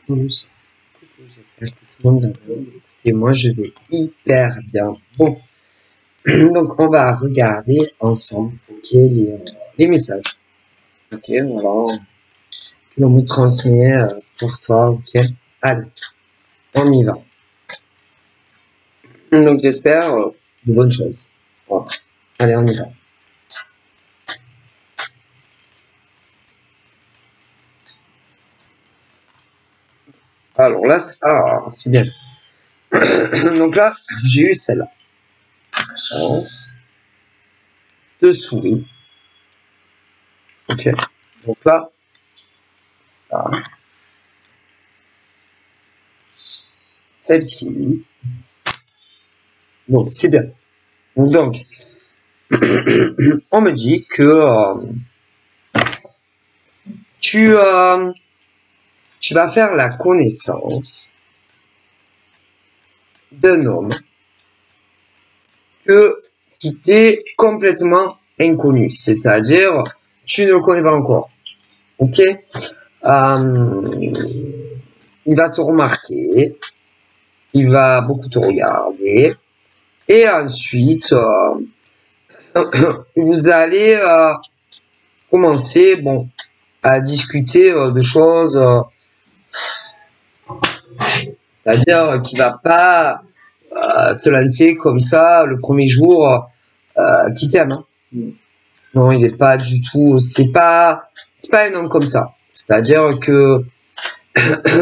Coucou, j'espère que tout le monde va bien. Écoutez, moi je vais hyper bien. Bon, donc on va regarder ensemble, ok, les messages. Ok, voilà, que l'on me transmet pour toi, ok. Allez, on y va. Donc j'espère de bonnes choses. Voilà. Allez, on y va. Alors là, c'est bien. Donc là, j'ai eu celle-là. Chance de souris. Ok. Donc là, celle-ci. Donc c'est bien. Donc, on me dit que tu, tu vas faire la connaissance d'un homme qui t'est complètement inconnu. C'est-à-dire, tu ne le connais pas encore. Ok. Il va te remarquer. Il va beaucoup te regarder. Et ensuite, vous allez commencer, bon, à discuter de choses, c'est-à-dire qu'il va pas te lancer comme ça le premier jour qui t'aime. Hein. Non, il est pas du tout. C'est pas un homme comme ça. C'est-à-dire que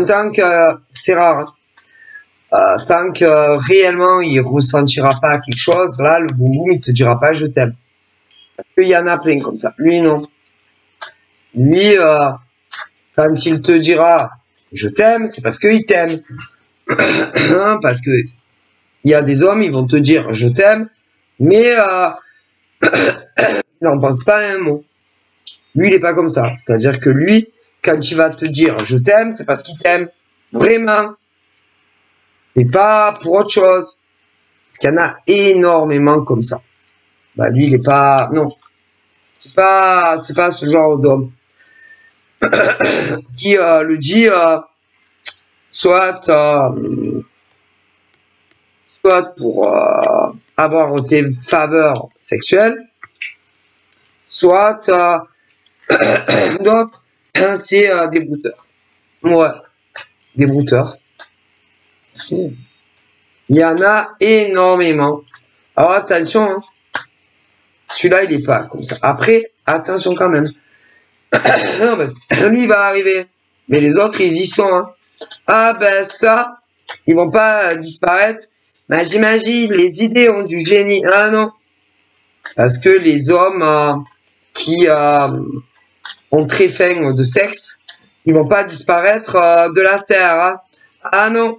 tant que c'est rare, tant que réellement il ressentira pas quelque chose, là le boum boum il te dira pas je t'aime. Parce qu'il y en a plein comme ça. Lui non. Lui quand il te dira je t'aime, c'est parce qu'il t'aime. Parce que il y a des hommes, ils vont te dire je t'aime, mais il n'en pense pas un mot. Lui, il est pas comme ça. C'est-à-dire que lui, quand il va te dire je t'aime, c'est parce qu'il t'aime. Vraiment. Et pas pour autre chose. Parce qu'il y en a énormément comme ça. Bah, lui, il est pas, non. C'est pas ce genre d'homme. Qui le dit, soit pour avoir tes faveurs sexuelles, soit d'autres, c'est des brouteurs. Ouais, des brouteurs. Si. Il y en a énormément. Alors attention, hein. Celui-là, il est pas comme ça. Après, attention quand même. Non, parce que lui, il va arriver. Mais les autres, ils y sont. Hein. Ah ben ça, ils vont pas disparaître. Mais j'imagine, les idées ont du génie. Ah non. Parce que les hommes qui ont très faim de sexe, ils vont pas disparaître de la terre. Hein. Ah non.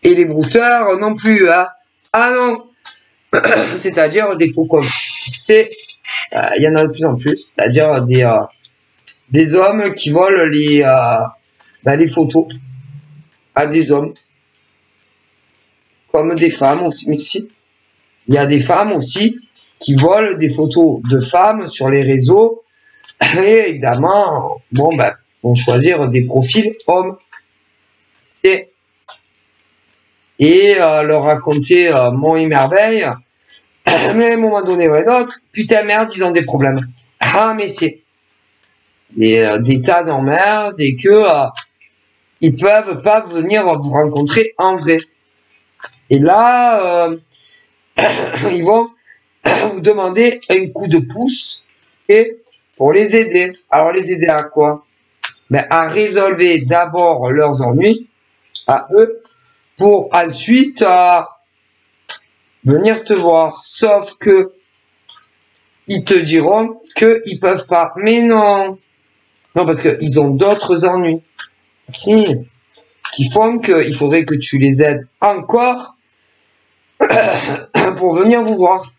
Et les brouteurs non plus. Hein. Ah non. C'est-à-dire des faux comme. C'est, il y en a de plus en plus. C'est-à-dire des hommes qui volent les photos à des hommes. Comme des femmes aussi. Mais si. Il y a des femmes aussi qui volent des photos de femmes sur les réseaux. Et évidemment, bon, ben, vont choisir des profils hommes. Et leur raconter mon et merveille. Mais à un moment donné ou à un autre, putain merde, ils ont des problèmes. Ah, mais c'est des tas d'emmerdes et que ils peuvent pas venir vous rencontrer en vrai. Et là, ils vont vous demander un coup de pouce et pour les aider. Alors les aider à quoi? Ben, à résolver d'abord leurs ennuis à eux pour ensuite venir te voir. Sauf que ils te diront qu'ils peuvent pas. Mais non. Non, parce qu'ils ont d'autres ennuis. Si. Qui font qu'il faudrait que tu les aides encore pour venir vous voir.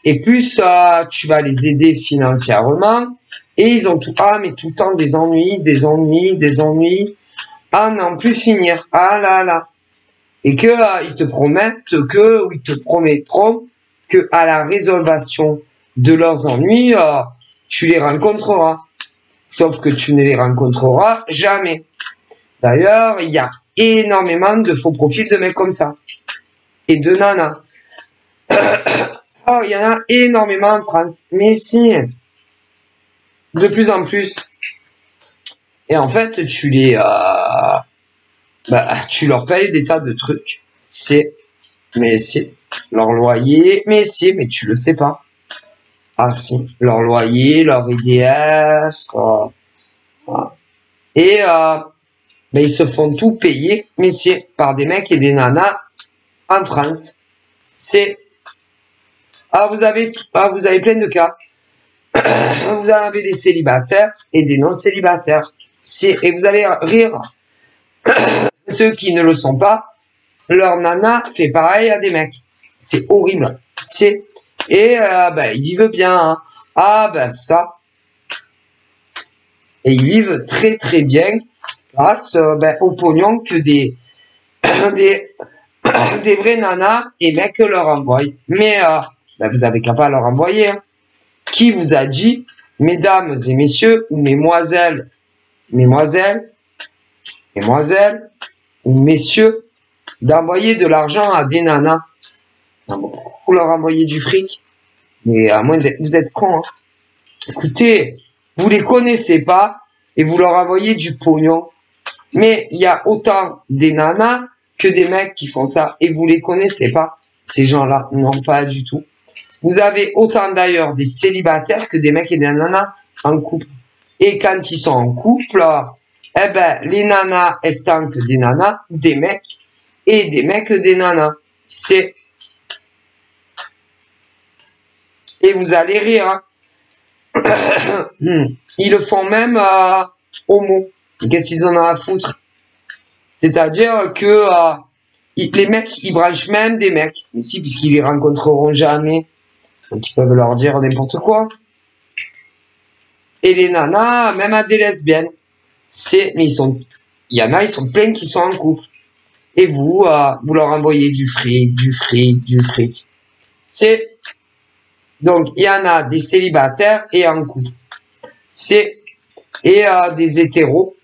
Et plus tu vas les aider financièrement, et ils ont tout le temps des ennuis, à n'en plus finir. Ah là là. Et que ils te promettent ou ils te promettront que à la résolution de leurs ennuis, tu les rencontreras. Sauf que tu ne les rencontreras jamais. D'ailleurs, il y a énormément de faux profils de mecs comme ça. Et de nanas. Oh, il y en a énormément en France. Mais si, de plus en plus. Et en fait, tu leur payes des tas de trucs. Mais si, leur loyer, mais tu le sais pas. Ah si, leur loyer, leur IDF, voilà. Et ils se font tout payer, mais si, par des mecs et des nanas en France. Vous avez plein de cas. Vous avez des célibataires et des non célibataires. Et vous allez rire. Ceux qui ne le sont pas, leur nana fait pareil à des mecs. C'est horrible. Et ils vivent bien. Hein. Ça. Et ils vivent très très bien grâce au pognon que des vrais nanas et mecs leur envoient. Mais vous avez qu'à pas leur envoyer. Hein. Qui vous a dit, mesdames et messieurs, ou mesdemoiselles ou messieurs, d'envoyer de l'argent à des nanas? Vous leur envoyer du fric? Mais à moins vous êtes cons. Hein. Écoutez, vous les connaissez pas et vous leur envoyez du pognon. Mais il y a autant des nanas que des mecs qui font ça et vous les connaissez pas. Ces gens-là, non, pas du tout. Vous avez autant d'ailleurs des célibataires que des mecs et des nanas en couple. Et quand ils sont en couple, les nanas estampent des nanas, des mecs, et des mecs des nanas. Et vous allez rire. Hein. Ils le font même homo. Qu'est-ce qu'ils en ont à foutre? C'est-à-dire que les mecs, ils branchent même des mecs. Mais si, puisqu'ils les rencontreront jamais. Donc ils peuvent leur dire n'importe quoi. Et les nanas, même à des lesbiennes. Mais il y en a, ils sont pleins qui sont en couple. Et vous leur envoyez du fric. Donc, il y en a des célibataires et en couple. Et des hétéros.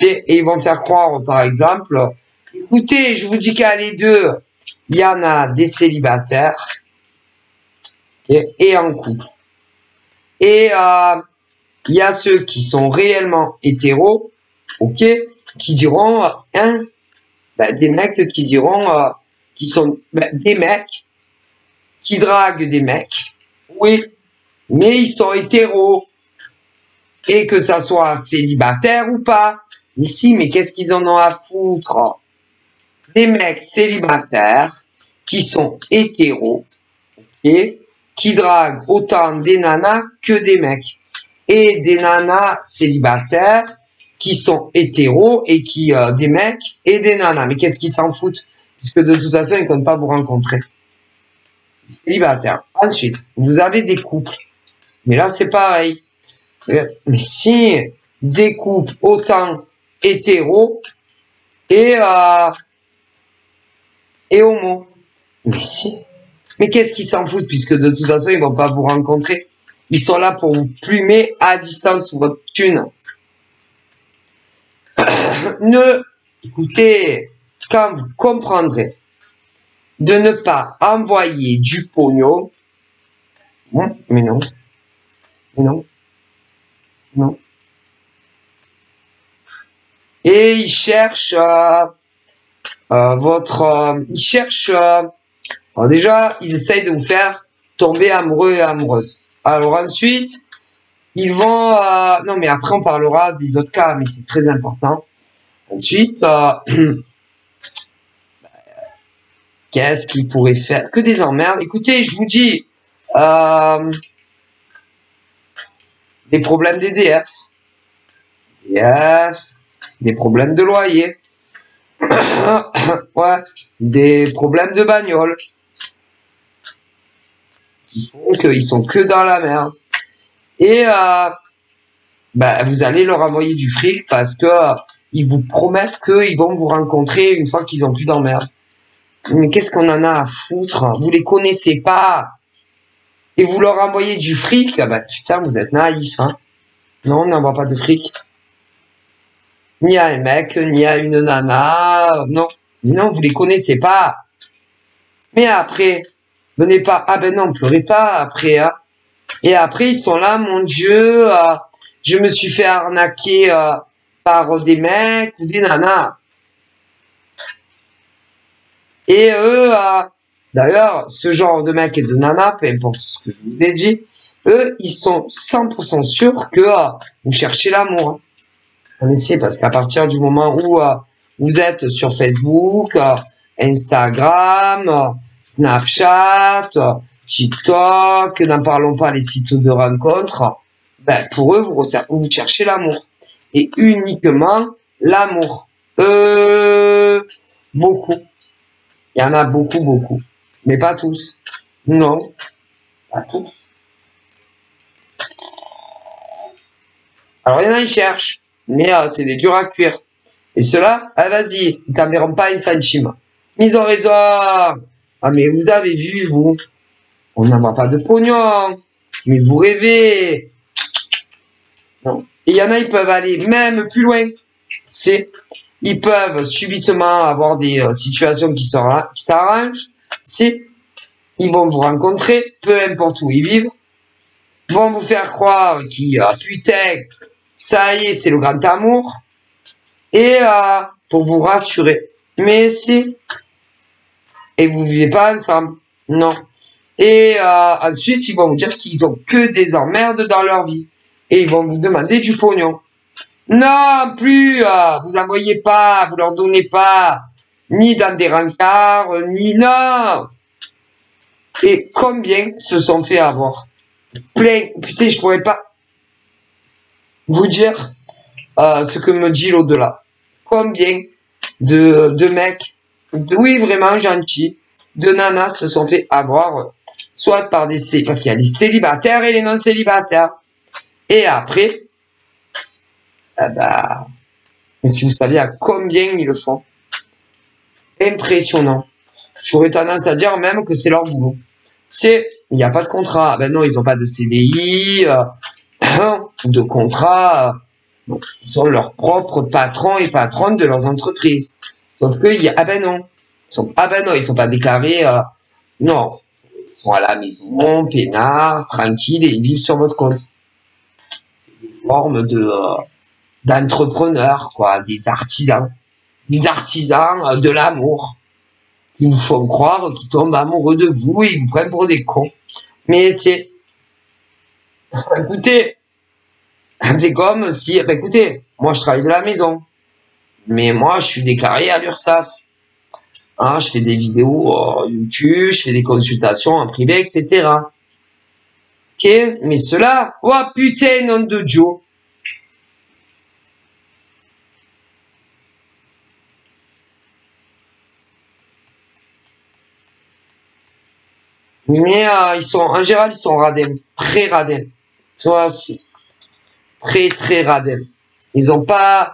Et ils vont faire croire, par exemple, écoutez, je vous dis qu'à les deux, il y en a des célibataires et en couple. Et il y a ceux qui sont réellement hétéros, ok, qui diront, des mecs qui diront, qui sont des mecs qui draguent des mecs, oui, mais ils sont hétéros. Et que ça soit célibataire ou pas. Mais si, mais qu'est-ce qu'ils en ont à foutre? Des mecs célibataires qui sont hétéros et qui draguent autant des nanas que des mecs. Et des nanas célibataires qui sont hétéros et qui des mecs et des nanas. Mais qu'est-ce qu'ils s'en foutent? Puisque de toute façon, ils ne comptent pas vous rencontrer. Célibataires. Ensuite, vous avez des couples. Mais là, c'est pareil. Mais si des couples autant hétéros et homo. Mais si. Mais qu'est-ce qu'ils s'en foutent puisque de toute façon ils vont pas vous rencontrer. Ils sont là pour vous plumer à distance sur votre thune. Écoutez, quand vous comprendrez de ne pas envoyer du pognon, mais non. Et ils cherchent déjà, ils essayent de vous faire tomber amoureux et amoureuse. Alors ensuite, ils vont... non, mais après, on parlera des autres cas, mais c'est très important. Ensuite, qu'est-ce qu'ils pourraient faire? Que des emmerdes. Écoutez, je vous dis... des problèmes d'EDF, des problèmes de loyer, ouais, des problèmes de bagnole, qui font qu'ils sont que dans la merde. Et vous allez leur envoyer du fric parce que ils vous promettent qu'ils vont vous rencontrer une fois qu'ils ont plus d'emmerde. Mais qu'est-ce qu'on en a à foutre? Vous les connaissez pas. et vous leur envoyez du fric, ah bah putain, vous êtes naïfs, hein. Non, on n'envoie pas de fric. Ni à un mec, ni à une nana, non. Non, vous les connaissez pas. Mais après, venez pas, ah ben non, pleurez pas après, hein. Et après, ils sont là, mon Dieu, je me suis fait arnaquer par des mecs ou des nanas. Et eux, d'ailleurs, ce genre de mecs et de nanas, peu importe ce que je vous ai dit, eux, ils sont 100% sûrs que vous cherchez l'amour. On essaie parce qu'à partir du moment où vous êtes sur Facebook, Instagram, Snapchat, TikTok, n'en parlons pas les sites de rencontres, ben, pour eux, vous cherchez l'amour. Et uniquement l'amour. Beaucoup. Il y en a beaucoup, beaucoup. Mais pas tous. Non. Pas tous. Alors, il y en a, ils cherchent. Mais c'est des durs à cuire. Et ceux-là, vas-y, ils t'enverront pas un centime. Mais ils ont raison. Ah, mais vous avez vu, vous. On n'envoie pas de pognon. Mais vous rêvez. Non. Et il y en a, ils peuvent aller même plus loin. Ils peuvent subitement avoir des situations qui s'arrangent. Ils vont vous rencontrer, peu importe où ils vivent. Vont vous faire croire putain, ça y est, c'est le grand amour. Et pour vous rassurer. Mais et vous vivez pas ensemble. Non. Et ensuite, ils vont vous dire qu'ils ont que des emmerdes dans leur vie. Et ils vont vous demander du pognon. Non, plus, vous envoyez pas, vous leur donnez pas, ni dans des rencarts, ni non. Et combien se sont fait avoir? Plein. Putain, je pourrais pas vous dire ce que me dit l'au-delà. Combien de mecs, oui, vraiment gentils, de nanas se sont fait avoir, soit par parce qu'il y a les célibataires et les non-célibataires. Et après, mais si vous saviez à combien ils le font, impressionnant. J'aurais tendance à dire même que c'est leur boulot. Il n'y a pas de contrat. Ben non, ils n'ont pas de CDI, de contrat. Donc, ils sont leurs propres patrons et patronnes de leurs entreprises. Sauf que, ben non. Ils sont pas déclarés, non. Ils sont à la maison, peinards, tranquilles, et ils vivent sur votre compte. C'est des formes d'entrepreneurs, quoi, des artisans de l'amour. Ils vous font croire qu'ils tombent amoureux de vous et ils vous prennent pour des cons. Mais écoutez, c'est comme si, écoutez, moi je travaille de la maison, mais moi je suis déclaré à l'URSSAF. Hein, je fais des vidéos YouTube, je fais des consultations en privé, etc. Ok, mais ceux-là, oh putain, nom de Joe. Mais en général, ils sont radins, très radins. Soit aussi, très très radins. Ils ont pas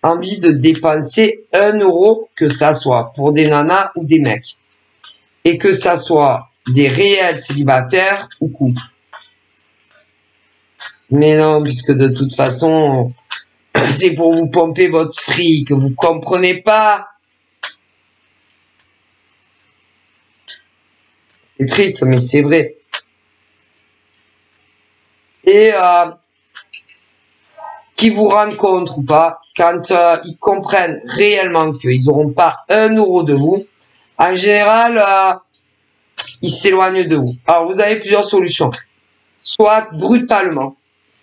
envie de dépenser 1 euro, que ça soit pour des nanas ou des mecs, et que ça soit des réels célibataires ou couples. Mais non, puisque de toute façon, c'est pour vous pomper votre fric, vous comprenez pas. C'est triste, mais c'est vrai. Et qui vous rencontrent ou pas, quand ils comprennent réellement qu'ils n'auront pas 1 euro de vous, en général, ils s'éloignent de vous. Alors, vous avez plusieurs solutions. Soit brutalement,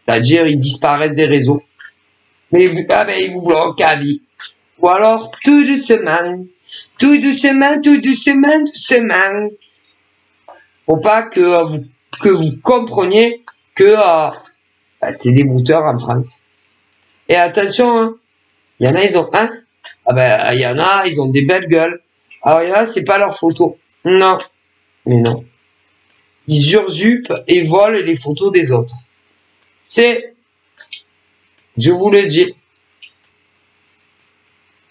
c'est-à-dire ils disparaissent des réseaux, mais ils vous bloquent à vie. Ou alors, tout doucement. Faut pas que vous compreniez que c'est des brouteurs en France. Et attention, hein, il y en a, ils ont il y en a, ils ont des belles gueules. Alors il y en a, c'est pas leur photo. Non, mais non. Ils usurpent et volent les photos des autres. Je vous le dis,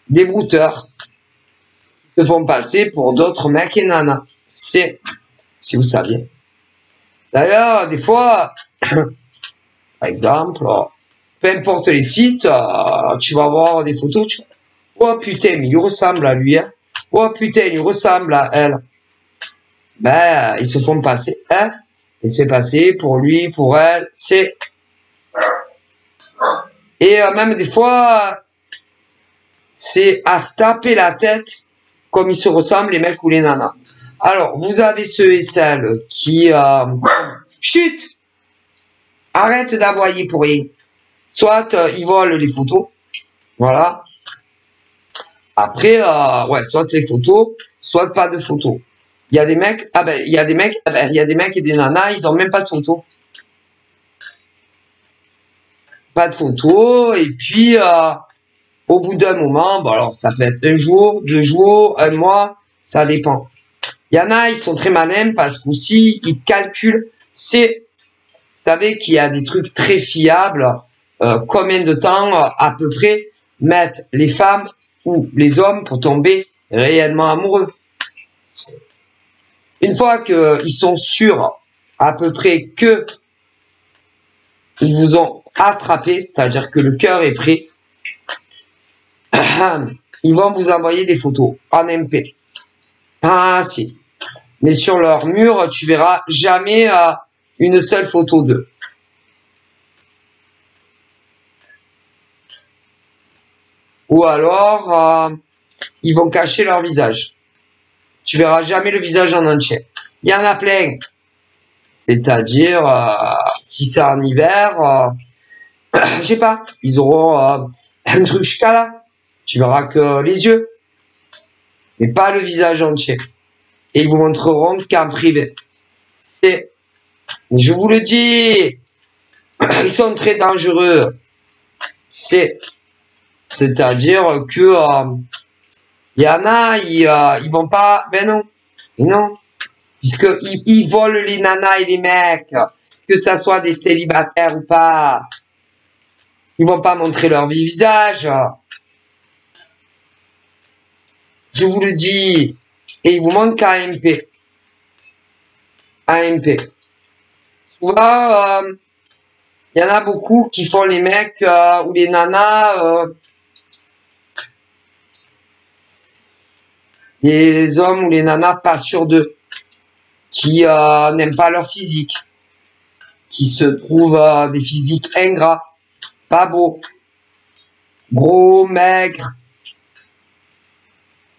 des brouteurs qui se font passer pour d'autres mecs et nanas. Si vous saviez. D'ailleurs, des fois, par exemple, peu importe les sites, tu vas voir des photos, tu... oh putain, mais il ressemble à lui, hein. Oh putain, il ressemble à elle. Ben, ils se font passer, hein. Il se fait passer pour lui, pour elle, c'est... Et même des fois, c'est à taper la tête comme ils se ressemblent, les mecs ou les nanas. Alors, vous avez ceux et celles qui... chut! Arrête d'aboyer pour rien. Soit ils volent les photos, voilà. Après, ouais, soit les photos, soit pas de photos. Il y a des mecs, il y a des mecs, il y a des mecs et des nanas, ils ont même pas de photos. Pas de photos, et puis, au bout d'un moment, bon alors, ça peut être un jour, 2 jours, un mois, ça dépend. Il y en a, ils sont très malins parce qu'aussi, ils calculent, vous savez qu'il y a des trucs très fiables, combien de temps, à peu près, mettent les femmes ou les hommes pour tomber réellement amoureux. Une fois qu'ils sont sûrs à peu près que ils vous ont attrapé, c'est-à-dire que le cœur est prêt, ils vont vous envoyer des photos en MP. Ah si. Mais sur leur mur, tu verras jamais une seule photo d'eux. Ou alors, ils vont cacher leur visage. Tu verras jamais le visage en entier. Il y en a plein. C'est-à-dire, si c'est en hiver, je sais pas, ils auront un truc jusqu'à là. Tu verras que les yeux, mais pas le visage entier. Et ils vous montreront qu'en privé. Mais je vous le dis, ils sont très dangereux. C'est-à-dire que il y en a, ils vont pas, ben non, non, puisque ils volent les nanas et les mecs, que ça soit des célibataires ou pas, ils vont pas montrer leur visage. Je vous le dis, et ils vous montrent qu'AMP. AMP. Souvent, il y en a beaucoup qui font les mecs ou les nanas. Les hommes ou les nanas pas sûrs d'eux, qui n'aiment pas leur physique, qui se trouvent des physiques ingrats, pas beaux, gros, maigres,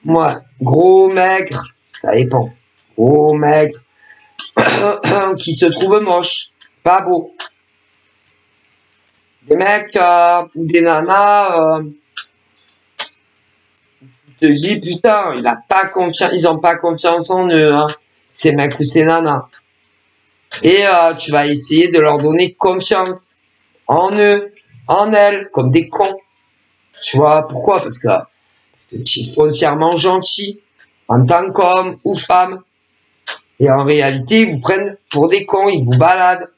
ouais, gros, maigres, ça dépend, gros, maigres, qui se trouvent moches, pas beaux. Des mecs ou des nanas, te dis putain, ils ont pas confiance en eux, hein, ces mecs ou ces nanas. Et tu vas essayer de leur donner confiance en eux, en elles, comme des cons. Tu vois pourquoi? Parce que tu es foncièrement gentil en tant qu'homme ou femme. Et en réalité, ils vous prennent pour des cons, ils vous baladent.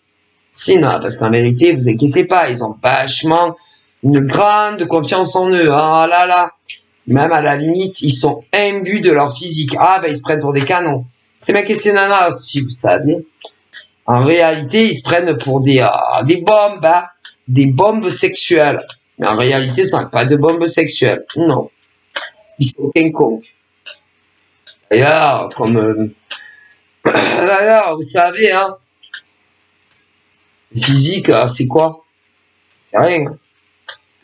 Sinon, parce qu'en vérité, vous inquiétez pas, ils ont vachement une grande confiance en eux. Ah là là. Même à la limite, ils sont imbus de leur physique. Ah ben ils se prennent pour des canons. Ces mecs et ces nanas aussi, vous savez. En réalité, ils se prennent pour des bombes, hein, des bombes sexuelles. Mais en réalité, ce n'est pas de bombes sexuelles. Non. Ils sont quelconques. D'ailleurs, d'ailleurs, vous savez, hein, le physique, c'est quoi? C'est rien. Hein.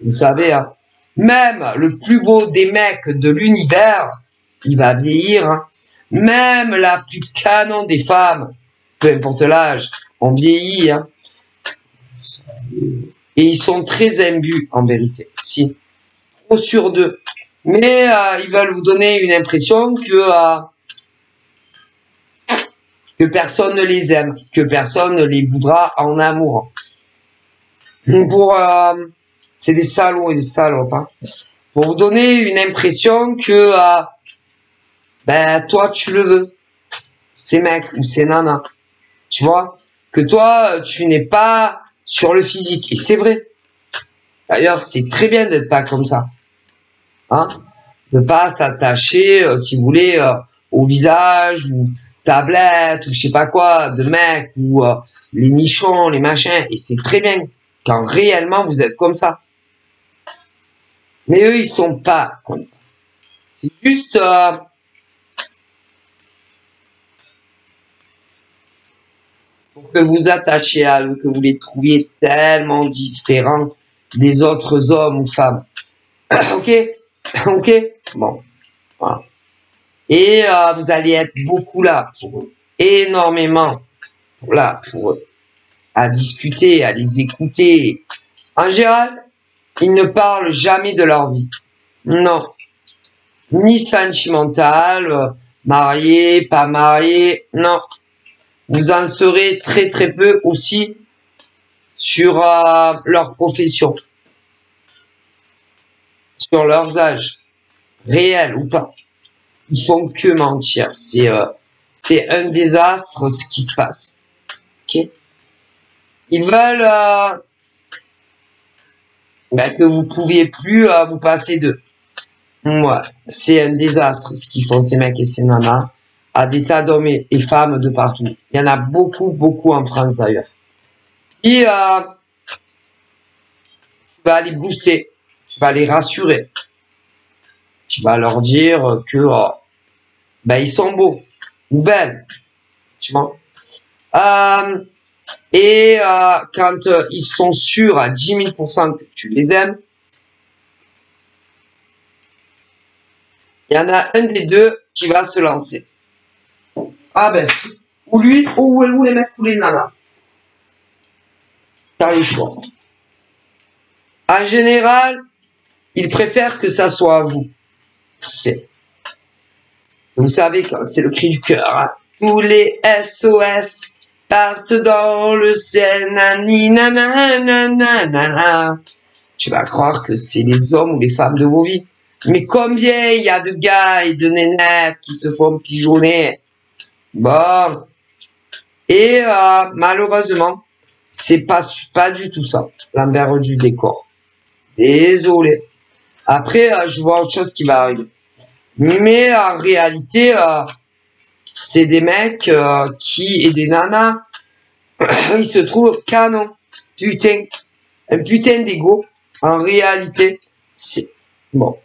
Vous savez, hein. Même le plus beau des mecs de l'univers, il va vieillir. Hein. Même la plus canon des femmes, peu importe l'âge, on vieillit. Hein. Et ils sont très imbus, en vérité. Si. Trop sûrs d'eux. Mais ils veulent vous donner une impression que personne ne les aime, que personne ne les voudra en amour. C'est des salauds et des salopes. Hein. Pour vous donner une impression que ben toi tu le veux, ces mecs ou ces nanas, tu vois, que toi tu n'es pas sur le physique. Et c'est vrai. D'ailleurs, c'est très bien d'être pas comme ça, hein, de pas s'attacher, si vous voulez, au visage ou tablettes ou je sais pas quoi, de mecs ou les nichons, les machins. Et c'est très bien quand réellement vous êtes comme ça. Mais eux, ils sont pas comme ça. C'est juste pour que vous attachiez à eux, que vous les trouviez tellement différents des autres hommes ou femmes. Ok, ok, bon, voilà. Et vous allez être beaucoup là pour eux, énormément là pour eux, à discuter, à les écouter. En général, ils ne parlent jamais de leur vie. Non, ni sentimental, marié, pas marié, non. Vous en saurez très très peu aussi sur leur profession, sur leurs âges, réels ou pas. Ils font que mentir. C'est un désastre ce qui se passe. Ok. Ils veulent que vous pouviez plus vous passer d'eux. Ouais, c'est un désastre ce qu'ils font ces mecs et ces nanas à des tas d'hommes et femmes de partout. Il y en a beaucoup, beaucoup en France d'ailleurs. Et tu vas les booster, tu vas les rassurer, tu vas leur dire que ils sont beaux ou belles, tu vois. Quand ils sont sûrs à 10 000% que tu les aimes, il y en a un des deux qui va se lancer. Ah ben si. Ou lui, ou les mecs, ou les nanas. T'as le choix. En général, ils préfèrent que ça soit vous. Vous savez, c'est le cri du cœur. Hein. Tous les SOS partent dans le ciel. Tu vas croire que c'est les hommes ou les femmes de vos vies. Mais combien il y a de gars et de nénettes qui se font pigeonner. Bon. Et malheureusement, c'est pas du tout ça, l'envers du décor. Désolé. Après, je vois autre chose qui va arriver. Mais en réalité, c'est des mecs et des nanas, ils se trouvent canon. Putain. Un putain d'ego. En réalité, c'est... Bon.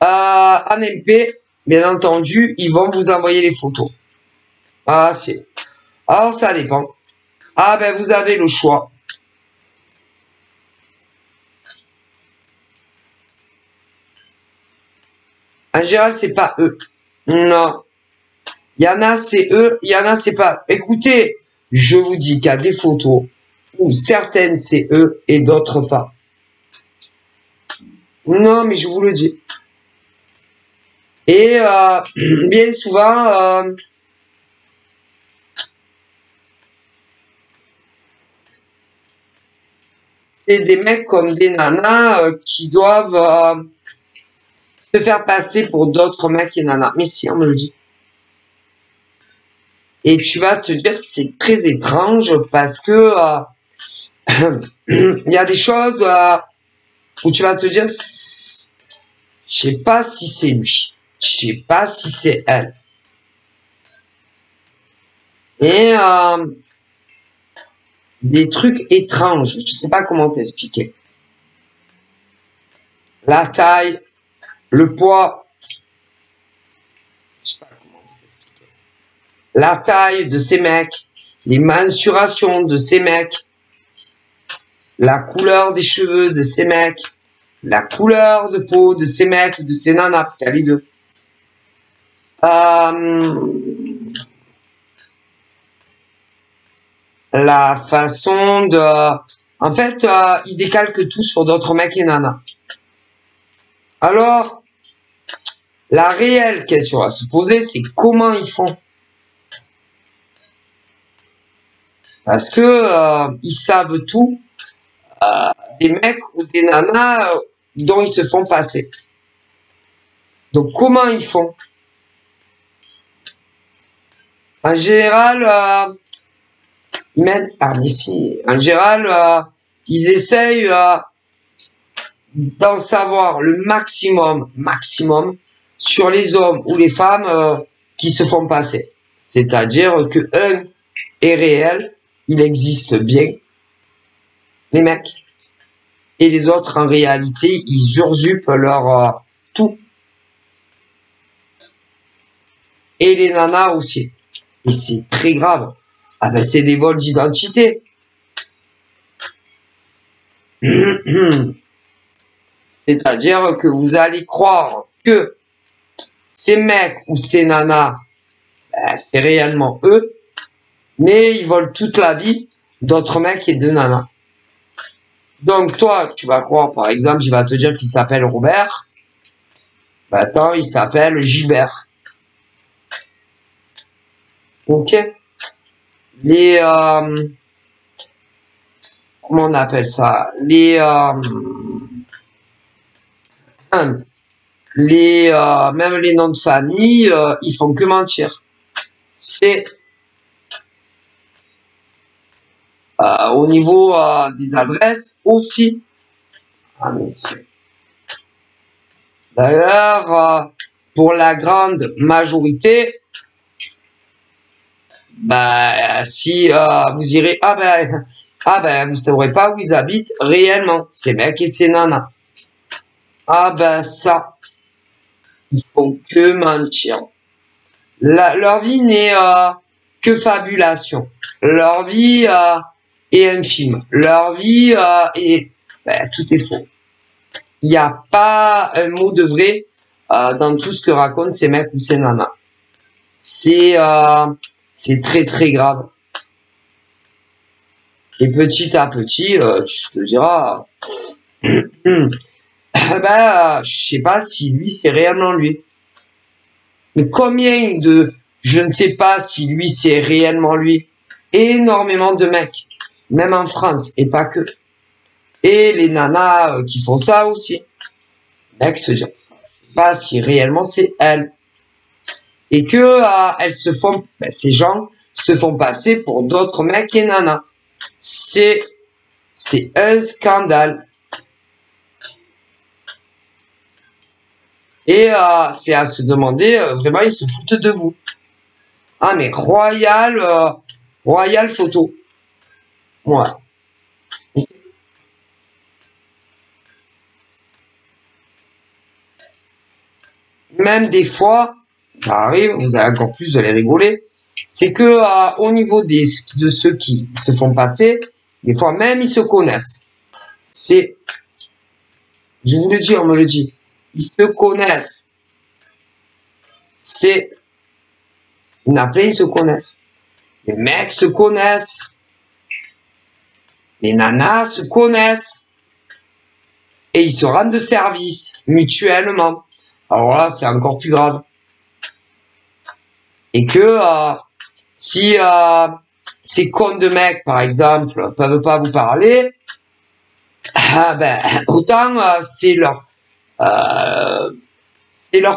En MP, bien entendu, ils vont vous envoyer les photos. Alors, ça dépend. Vous avez le choix. En général, c'est pas eux. Non. Il y en a, c'est eux. Il y en a, c'est pas. Écoutez, je vous dis qu'il y a des photos où certaines, c'est eux et d'autres pas. Non, mais je vous le dis. Et bien souvent, c'est des mecs comme des nanas qui doivent se faire passer pour d'autres mecs et nanas. Mais si, on me le dit. Et tu vas te dire, c'est très étrange parce que il y a des choses où tu vas te dire, je sais pas si c'est lui, je sais pas si c'est elle. Et des trucs étranges, je sais pas comment t'expliquer. La taille, le poids, je sais pas comment vous expliquer. La taille de ces mecs, les mensurations de ces mecs, la couleur des cheveux de ces mecs, la couleur de peau de ces mecs ou de ces nanas, parce qu'il y a les deux. La façon de... En fait, ils décalquent tout sur d'autres mecs et nanas. Alors, la réelle question à se poser, c'est comment ils font. Parce que ils savent tout des mecs ou des nanas dont ils se font passer. Donc, comment ils font? En général, en général, ils essayent d'en savoir le maximum sur les hommes ou les femmes qui se font passer. C'est-à-dire que un est réel, il existe bien, les mecs. Et les autres, en réalité, ils usurpent leur tout. Et les nanas aussi. Et c'est très grave. Ah ben, c'est des vols d'identité. C'est-à-dire que vous allez croire que ces mecs ou ces nanas, ben, c'est réellement eux, mais ils volent toute la vie d'autres mecs et de nanas. Donc toi, tu vas croire, par exemple, je vais te dire qu'il s'appelle Robert. Ben, attends, il s'appelle Gilbert. Ok. Les comment on appelle ça? Les même les noms de famille, ils font que mentir. C'est au niveau des adresses aussi. Ah, mais d'ailleurs, pour la grande majorité, bah, si vous irez, ah ben, vous saurez pas où ils habitent réellement, ces mecs et ces nanas. Ah ben ça, ils font que mentir. Leur vie n'est que fabulation. Leur vie est un film. Leur vie est... Ben, tout est faux. Il n'y a pas un mot de vrai dans tout ce que racontent ces mecs ou ces nanas. C'est très très grave. Et petit à petit, tu te diras... ben, je sais pas si lui, c'est réellement lui. Mais combien de... Je ne sais pas si lui, c'est réellement lui. Énormément de mecs. Même en France, et pas que. Et les nanas qui font ça aussi. Mecs se disent, je sais pas si réellement c'est elle. Et que elles se font... Ben, ces gens se font passer pour d'autres mecs et nanas. C'est un scandale. Et c'est à se demander, vraiment, ils se foutent de vous. Ah, mais Royal Photo. Ouais. Même des fois, ça arrive, vous avez encore plus de les rigoler, c'est que au niveau de ceux qui se font passer, des fois même ils se connaissent. C'est, je vous le dis, on me le dit, ils se connaissent. C'est, il y en a plein, ils se connaissent. Les mecs se connaissent. Les nanas se connaissent. Et ils se rendent service mutuellement. Alors là, c'est encore plus grave. Et que si ces cons de mecs, par exemple, peuvent pas vous parler, ah ben, autant c'est leurs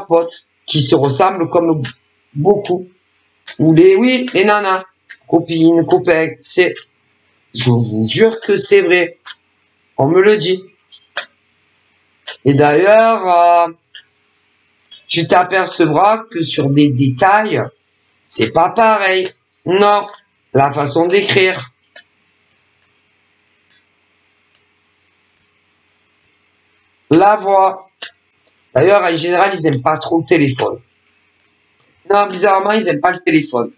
potes qui se ressemblent comme beaucoup. Ou oui, les nanas, copines, copains, c'est, je vous jure que c'est vrai. On me le dit. Et d'ailleurs, tu t'apercevras que sur des détails, c'est pas pareil. Non, la façon d'écrire. La voix. D'ailleurs, en général, ils aiment pas trop le téléphone. Non, bizarrement, ils aiment pas le téléphone.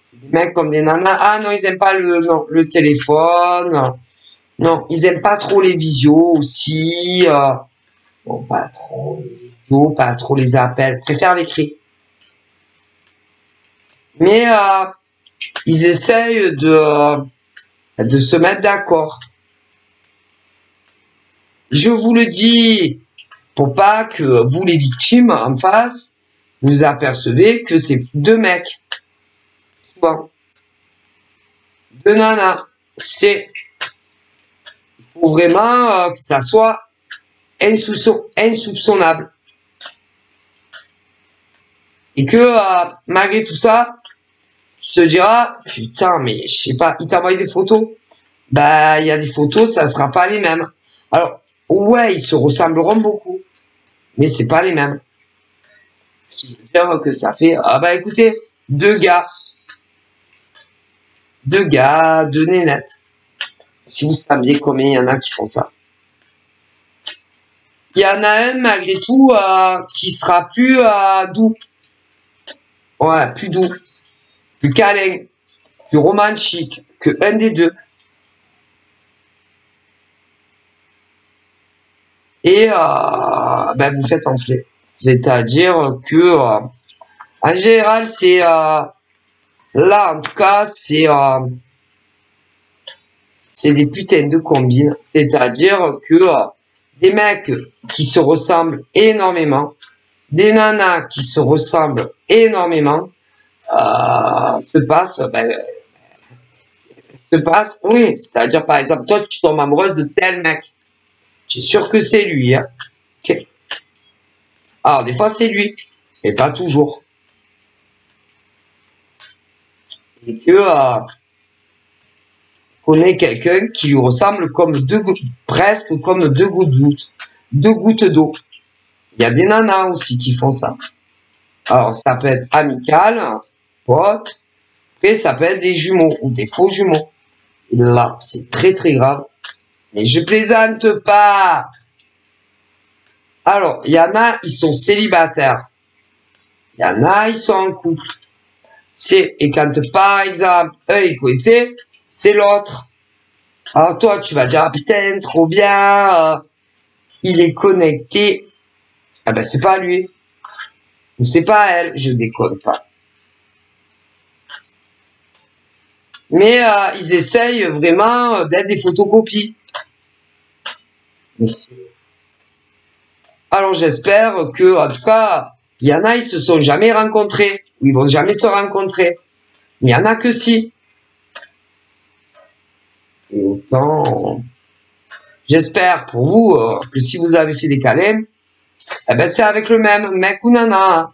C'est des mecs comme des nanas. Ah non, ils aiment pas le téléphone. Non, ils aiment pas trop les visios aussi. Bon, pas trop les visios, pas trop les appels. Préfèrent l'écrit. Mais ils essayent de se mettre d'accord. Je vous le dis, pour pas que vous, les victimes, en face, vous apercevez que c'est deux mecs. Souvent. Deux nanas. C'est... Il faut vraiment que ça soit insoupçonnable. Et que, malgré tout ça, tu te diras, putain, mais je sais pas, il t'a envoyé des photos. Bah, il y a des photos, ça sera pas les mêmes. Alors, ouais, ils se ressembleront beaucoup. Mais c'est pas les mêmes. Ce qui veut dire que ça fait, ah bah écoutez, deux gars. de gars, de nénettes. Si vous saviez combien il y en a qui font ça. Il y en a un, malgré tout, qui sera plus doux. Ouais, plus doux. Plus câlin. Plus romantique que un des deux. Et ben, vous faites enfler. C'est-à-dire que, en général, c'est... là, en tout cas, c'est des putains de combines. C'est-à-dire que des mecs qui se ressemblent énormément, des nanas qui se ressemblent énormément, se passe, oui. C'est-à-dire, par exemple, toi, tu tombes amoureuse de tel mec. Tu es sûr que c'est lui, hein. Okay. Alors, des fois, c'est lui, mais pas toujours. Et que connaît quelqu'un qui lui ressemble comme presque comme deux gouttes d'eau. Il y a des nanas aussi qui font ça. Alors, ça peut être amical, pote, et ça peut être des jumeaux ou des faux jumeaux. Et là, c'est très très grave. Mais je plaisante pas. Alors, il y en a, ils sont célibataires. Il y en a, ils sont en couple. Et quand, par exemple, eux, ils connaissent, c'est l'autre. Alors toi, tu vas dire, ah putain, trop bien, il est connecté. Ah ben, c'est pas lui. Ou c'est pas elle, je déconne pas. Mais ils essayent vraiment d'être des photocopies. Alors j'espère que, en tout cas, il y en a, ils se sont jamais rencontrés. Ou ils vont jamais se rencontrer. Mais il y en a que si. Et autant, j'espère pour vous que si vous avez fait des câlins, eh ben c'est avec le même mec ou nana.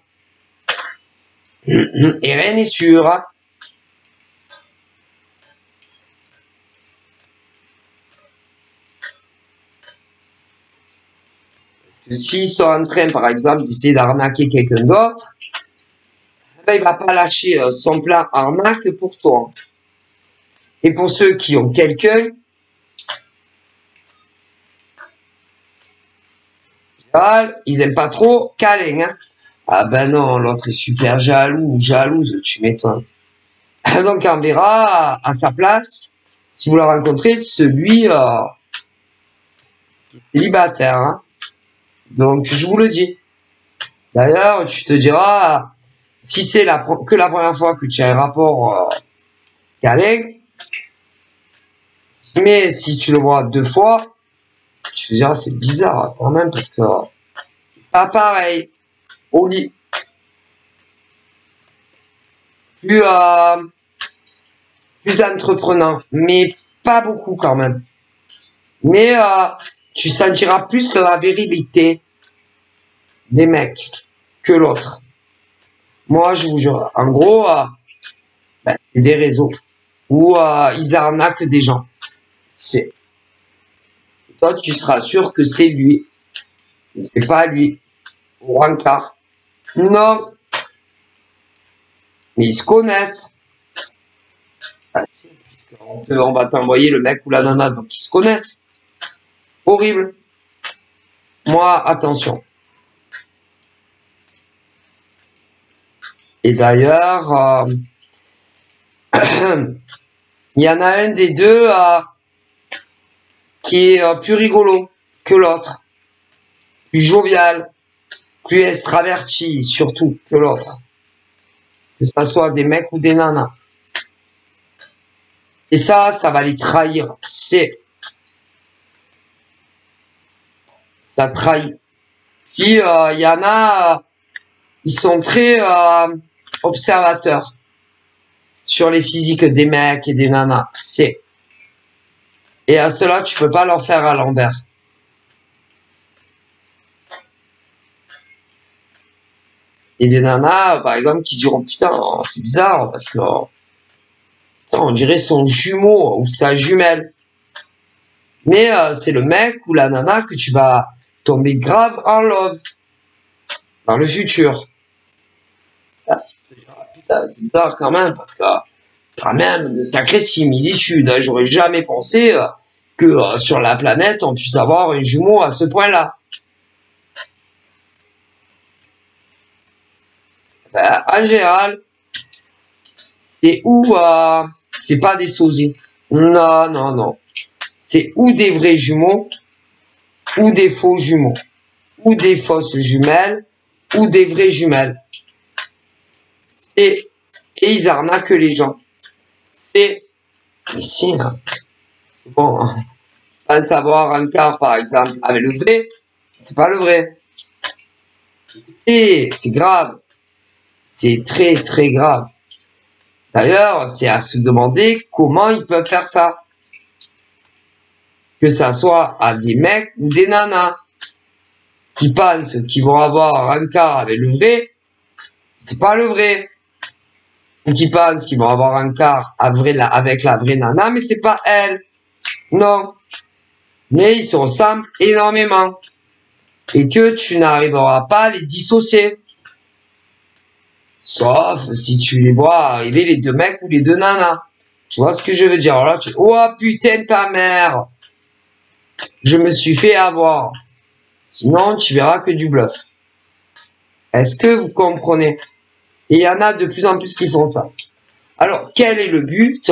Et rien n'est sûr. Hein. Parce que s'ils sont en train, par exemple, d'essayer d'arnaquer quelqu'un d'autre, eh ben, il va pas lâcher son plan arnaque pour toi. Et pour ceux qui ont quelqu'un, ils aiment pas trop câlin. Hein. Ah ben non, l'autre est super jaloux ou jalouse, tu m'étonnes. Donc on verra à sa place, si vous la rencontrez, celui qui est célibataire. Hein. Donc je vous le dis. D'ailleurs, tu te diras, si c'est que la première fois que tu as un rapport câlin, mais si tu le vois 2 fois, tu te diras c'est bizarre quand même parce que pas pareil au lit. Plus entreprenant, mais pas beaucoup quand même. Mais tu sentiras plus la virilité des mecs que l'autre. Moi, je vous jure, en gros, c'est des réseaux où ils arnaquent des gens. Toi, tu seras sûr que c'est lui. C'est pas lui. Au rencard. Non. Mais ils se connaissent. On va t'envoyer le mec ou la nana, donc ils se connaissent. Horrible. Moi, attention. Et d'ailleurs, il y en a un des deux qui est plus rigolo que l'autre, plus jovial, plus extraverti surtout que l'autre, que ça soit des mecs ou des nanas. Et ça va les trahir. Ça trahit. Puis il y en a, ils sont très observateurs sur les physiques des mecs et des nanas. Et à cela, tu peux pas leur faire à l'envers. Et des nanas, par exemple, qui diront putain, c'est bizarre parce que on dirait son jumeau ou sa jumelle. Mais c'est le mec ou la nana que tu vas tomber grave en love dans le futur. Putain, c'est bizarre quand même parce que quand même de sacrées similitudes. Hein. J'aurais jamais pensé que sur la planète, on puisse avoir un jumeau à ce point-là. Ben, en général, c'est où c'est pas des sosies. Non, non, non. C'est ou des vrais jumeaux, ou des faux jumeaux, ou des fausses jumelles, ou des vraies jumelles. Et ils arnaquent les gens. C'est ici, hein. Bon, pas savoir un quart, par exemple, avec le vrai, c'est pas le vrai. Et c'est grave. C'est très, très grave. D'ailleurs, c'est à se demander comment ils peuvent faire ça. Que ça soit à des mecs ou des nanas qui pensent qu'ils vont avoir un quart avec le vrai, c'est pas le vrai. Ou qui pensent qu'ils vont avoir un quart avec la vraie nana, mais c'est pas elle. Non. Mais ils se ressemblent énormément. Et que tu n'arriveras pas à les dissocier. Sauf si tu les vois arriver les deux mecs ou les deux nanas. Tu vois ce que je veux dire? Alors là, oh putain ta mère! Je me suis fait avoir. Sinon, tu verras que du bluff. Est-ce que vous comprenez? Et il y en a de plus en plus qui font ça. Alors, quel est le but?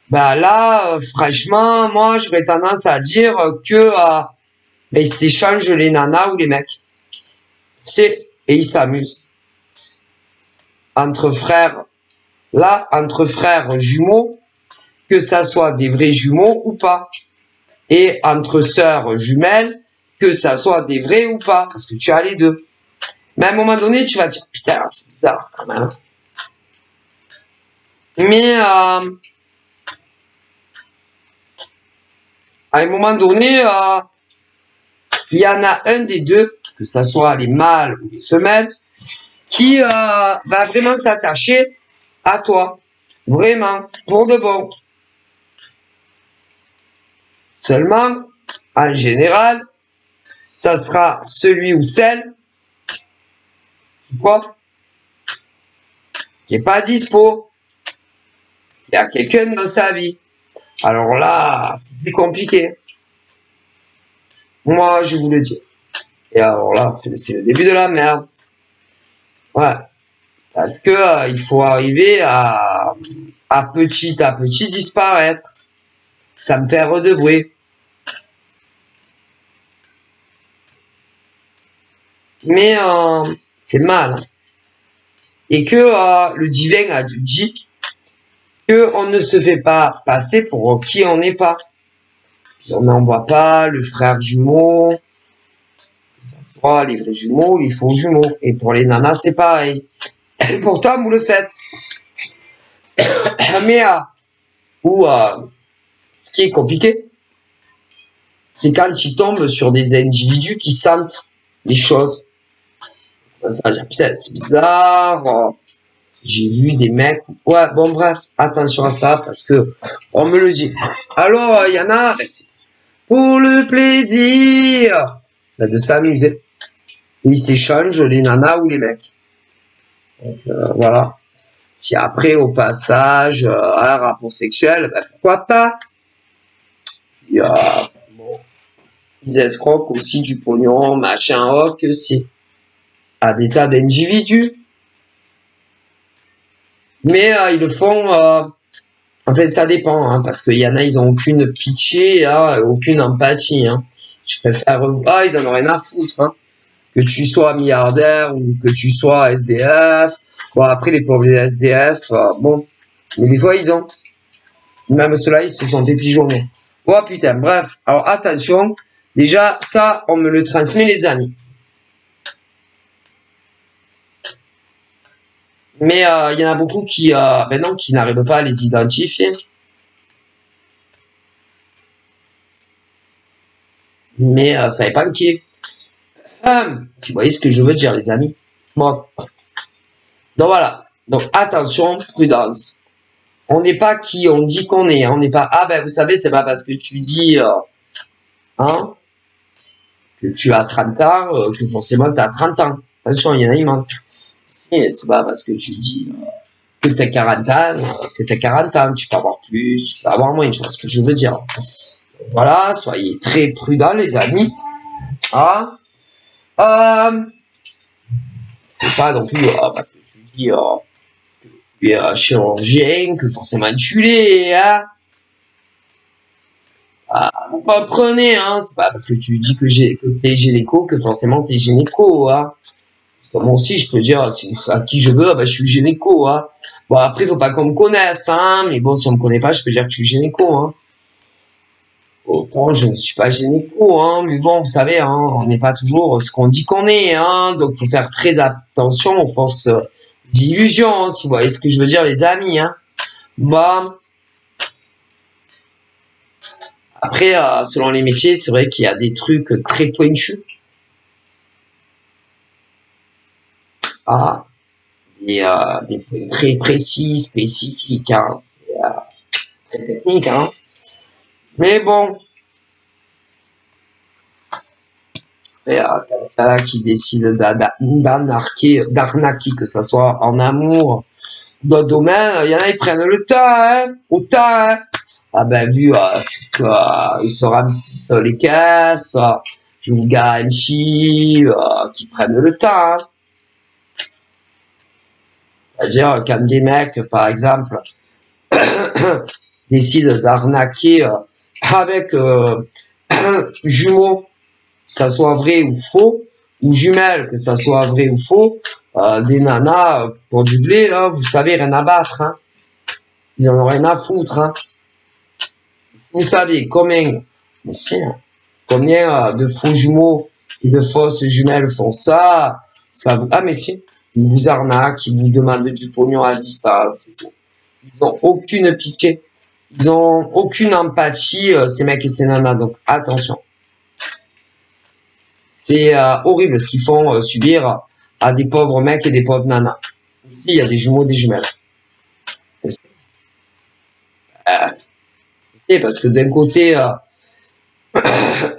Ben là, franchement, moi, j'aurais tendance à dire que ils s'échangent les nanas ou les mecs. Et ils s'amusent. Entre frères, là, entre frères jumeaux, que ça soit des vrais jumeaux ou pas. Et entre sœurs jumelles, que ça soit des vrais ou pas. Parce que tu as les deux. Mais à un moment donné, tu vas te dire, putain, c'est bizarre quand même. Mais à un moment donné, il y en a un des deux, que ça soit les mâles ou les femelles, qui va vraiment s'attacher à toi. Vraiment, pour de bon. Seulement, en général, ça sera celui ou celle qui est pas dispo. Il y a quelqu'un dans sa vie. Alors là, c'est plus compliqué. Moi, je vous le dis. Et alors là, c'est le début de la merde. Ouais. Parce que il faut arriver à petit disparaître. Ça me fait de bruit. Mais c'est mal. Hein. Et que le divin a dit que on ne se fait pas passer pour qui on n'est pas. On n'envoie pas le frère jumeau, que ce soit les vrais jumeaux, les faux jumeaux. Et pour les nanas, c'est pareil. Et pourtant, vous le faites. Mais ce qui est compliqué, c'est quand tu tombes sur des individus qui sentent les choses. Ça va dire, putain, c'est bizarre. J'ai vu des mecs. Ouais, bon, bref, attention à ça parce que on me le dit. Alors, il y en a, pour le plaisir de s'amuser. Ils s'échangent les nanas ou les mecs. Donc, voilà. Si après, au passage, un rapport sexuel, ben, pourquoi pas? Il y a, bon, ils escroquent aussi du pognon, machin, que c'est à des tas d'individus. Mais ils le font, en fait, ça dépend, hein, parce qu'il y en a, ils ont aucune pitié, hein, aucune empathie. Hein. Je préfère, ils en ont rien à foutre. Hein. Que tu sois milliardaire ou que tu sois SDF. Bon, après, les pauvres SDF, bon, mais des fois, ils ont. Même ceux-là, ils se sont fait pigeonner. Oh putain, bref. Alors, attention. Déjà, ça, on me le transmet, les amis. Mais il y en a beaucoup qui n'arrivent pas à les identifier. Mais ça dépend qui. Vous voyez ce que je veux dire, les amis. Bon. Donc voilà. Donc attention, prudence. On n'est pas qui on dit qu'on est. On n'est pas, vous savez, c'est pas parce que tu dis que tu as 30 ans que forcément tu as 30 ans. Attention, il y en a, ils mentent. C'est pas parce que tu dis que t'as 40 ans, tu peux avoir plus, tu peux avoir moins, tu vois ce que je veux dire. Voilà, soyez très prudents, les amis. Ah, c'est pas non plus, parce que tu dis, que tu es chirurgien, que forcément tu l'es, hein. Vous comprenez, hein, c'est pas parce que tu dis que t'es gynéco que forcément t'es gynéco, hein. Parce que moi aussi, je peux dire, à qui je veux, je suis gynéco, hein. Bon, après, faut pas qu'on me connaisse, hein, mais bon, si on me connaît pas, je peux dire que je suis gynéco, hein. Bon, je ne suis pas gynéco, hein, mais bon, vous savez, hein, on n'est pas toujours ce qu'on dit qu'on est, hein, donc faut faire très attention aux fausses illusions, hein, si vous voyez ce que je veux dire, les amis, hein. Bon. Après, selon les métiers, c'est vrai qu'il y a des trucs très pointus. Ah, des trucs très précis, spécifiques, hein. C'est très technique, hein. Mais bon, il y a qui décide d'arnaquer, que ça soit en amour, d'autres domaines, il y en a, ils prennent le temps, hein, au temps, hein. Ah ben, vu ils se remplissent les caisses, je vous garantis qu'ils prennent le temps, hein. C'est-à-dire, quand des mecs, par exemple, décident d'arnaquer avec jumeaux, que ça soit vrai ou faux, ou jumelles, que ça soit vrai ou faux, des nanas pour du blé, là, vous savez, rien à battre, hein. Ils en ont rien à foutre, hein. Vous savez combien, mais si, hein, combien de faux jumeaux et de fausses jumelles font ça, ah mais si, ils vous arnaquent, ils vous demandent du pognon à distance, c'est tout. Ils ont aucune pitié, ils ont aucune empathie, ces mecs et ces nanas, donc attention. C'est horrible ce qu'ils font subir à des pauvres mecs et des pauvres nanas. Ici, il y a des jumeaux, des jumelles. Parce que d'un côté,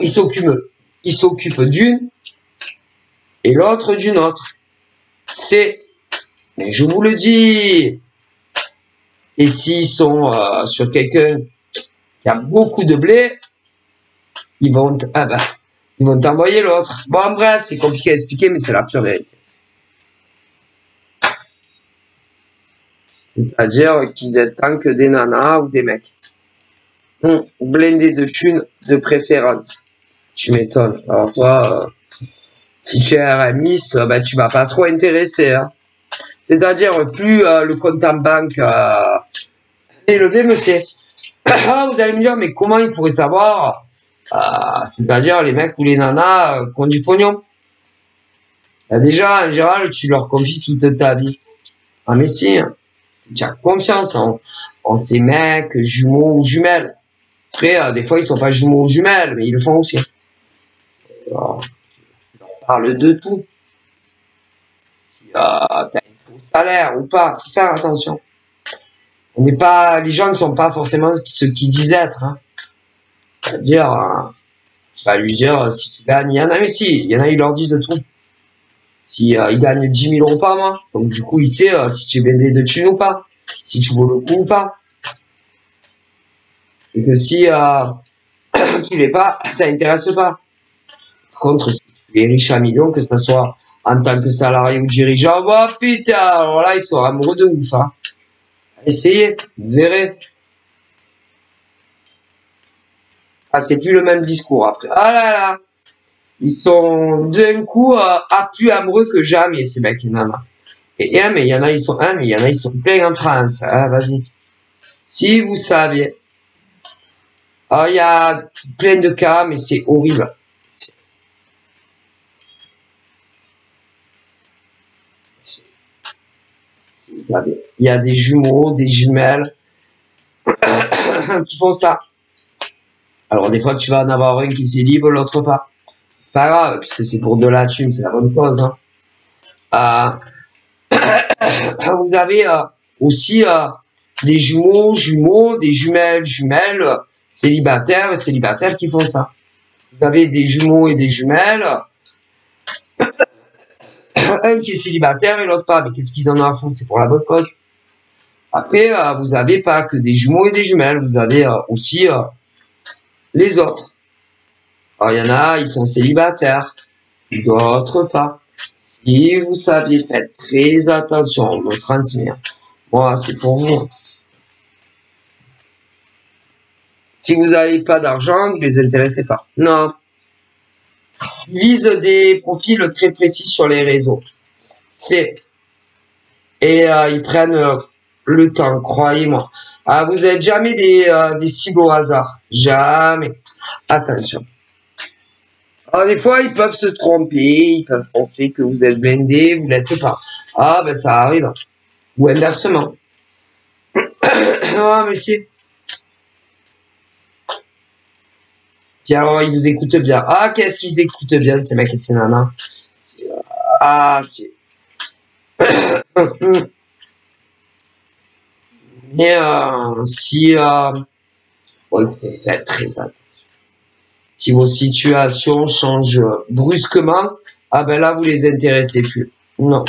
ils s'occupent d'une et l'autre d'une autre. Mais je vous le dis, et s'ils sont sur quelqu'un qui a beaucoup de blé, ils vont t'envoyer l'autre. Bon, bref, c'est compliqué à expliquer, mais c'est la pure vérité. C'est-à-dire qu'ils estanquent des nanas ou des mecs. Blindés de thunes de préférence. Tu m'étonnes. Alors toi, si tu es RMIS, tu vas pas trop intéresser, hein. C'est-à-dire, plus le compte en banque est élevé, monsieur. Vous allez me dire, mais comment ils pourraient savoir, c'est-à-dire les mecs ou les nanas qui ont du pognon. Déjà, en général, tu leur confies toute ta vie. Ah mais si, hein. Tu as confiance en ces mecs, jumeaux ou jumelles. Après, des fois, ils sont pas jumeaux ou jumelles, mais ils le font aussi. Alors, on parle de tout. Si t'as un gros salaire ou pas, faut faire attention. Les gens ne sont pas forcément ce qu'ils disent être, hein. C'est-à-dire, tu vas lui dire, si tu gagnes, il y en a, mais si, il y en a, ils leur disent de tout. Si ils gagnent 10 000 euros par mois, donc du coup, il sait si tu es blindé de thunes ou pas, si tu vaux le coup ou pas. Et que si tu l'es pas, ça intéresse pas. Par contre, si tu es riche à millions, que ce soit en tant que salarié ou dirigeant, putain, alors là, ils sont amoureux de ouf, hein. Essayez, vous verrez. Ah, c'est plus le même discours après. Ah là là, ils sont d'un coup plus amoureux que jamais, ces mecs et nanas. Mais il y en a, ils sont pleins en France. Hein, vas-y. Si vous saviez. Ah, il y a plein de cas, mais c'est horrible. Si vous savez. Il y a des jumeaux, des jumelles qui font ça. Alors, des fois, tu vas en avoir un qui s'est libre, l'autre pas. C'est pas grave, puisque c'est pour de la thune, c'est la bonne cause, hein. Vous avez aussi des jumeaux, des jumelles, célibataires qui font ça. Vous avez des jumeaux et des jumelles, un qui est célibataire et l'autre pas. Mais qu'est-ce qu'ils en ont à foutre? C'est pour la bonne cause. Après, vous avez pas que des jumeaux et des jumelles, vous avez aussi les autres. Alors, il y en a, ils sont célibataires, d'autres pas. Si vous saviez, faites très attention, on me transmettre. Moi, c'est pour vous. Si vous n'avez pas d'argent, ne les intéressez pas. Non. Ils visent des profils très précis sur les réseaux. Et ils prennent le temps, croyez-moi. Ah, vous n'êtes jamais des cibles au hasard. Jamais. Attention. Alors, des fois, ils peuvent se tromper, ils peuvent penser que vous êtes blindé, vous l'êtes pas. Ah, ben, ça arrive. Ou inversement. Ah, mais si. Puis alors, ils vous écoutent bien. Ah, qu'est-ce qu'ils écoutent bien, ces mecs et ces nanas. Ah, si. Mais si faites très attention. Si vos situations changent brusquement, ah ben là vous les intéressez plus. Non.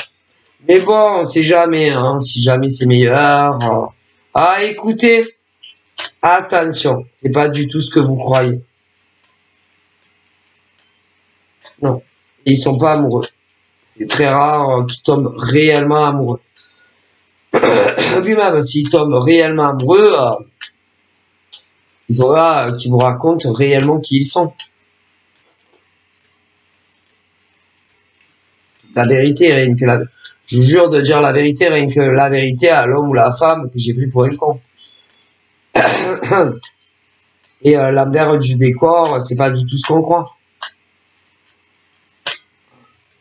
Mais bon, on sait jamais, hein, si jamais c'est meilleur. Ah écoutez, attention, c'est pas du tout ce que vous croyez. Non, ils sont pas amoureux. C'est très rare qu'ils tombent réellement amoureux. Puis même s'ils tombent réellement amoureux, il faudra qu'ils vous racontent réellement qui ils sont. La vérité, rien que je vous jure de dire la vérité, rien que la vérité à l'homme ou la femme que j'ai pris pour un con. Et l'envers du décor, c'est pas du tout ce qu'on croit.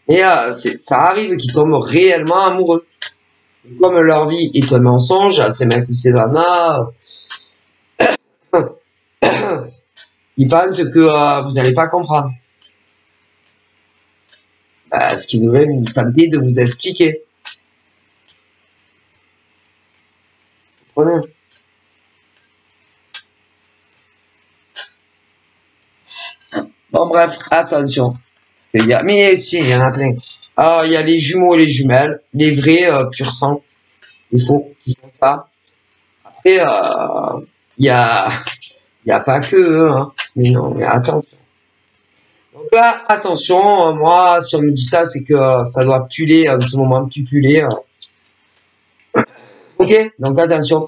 Et ça arrive qu'ils tombent réellement amoureux. Comme leur vie est un mensonge, ces mecs ou ces nanas, ils pensent que vous n'allez pas comprendre. Ce qu'ils devraient vous tenter de vous expliquer. Vous comprenez? Bon bref, attention. Mais si, il y en a plein. Alors, il y a les jumeaux et les jumelles, les vrais pur sang, les faux qui font ça. Après, il y a pas que eux, hein. Mais non, mais attention. Donc là, attention, moi, si on me dit ça, c'est que ça doit puller en ce moment, plus puller. Ok, donc attention.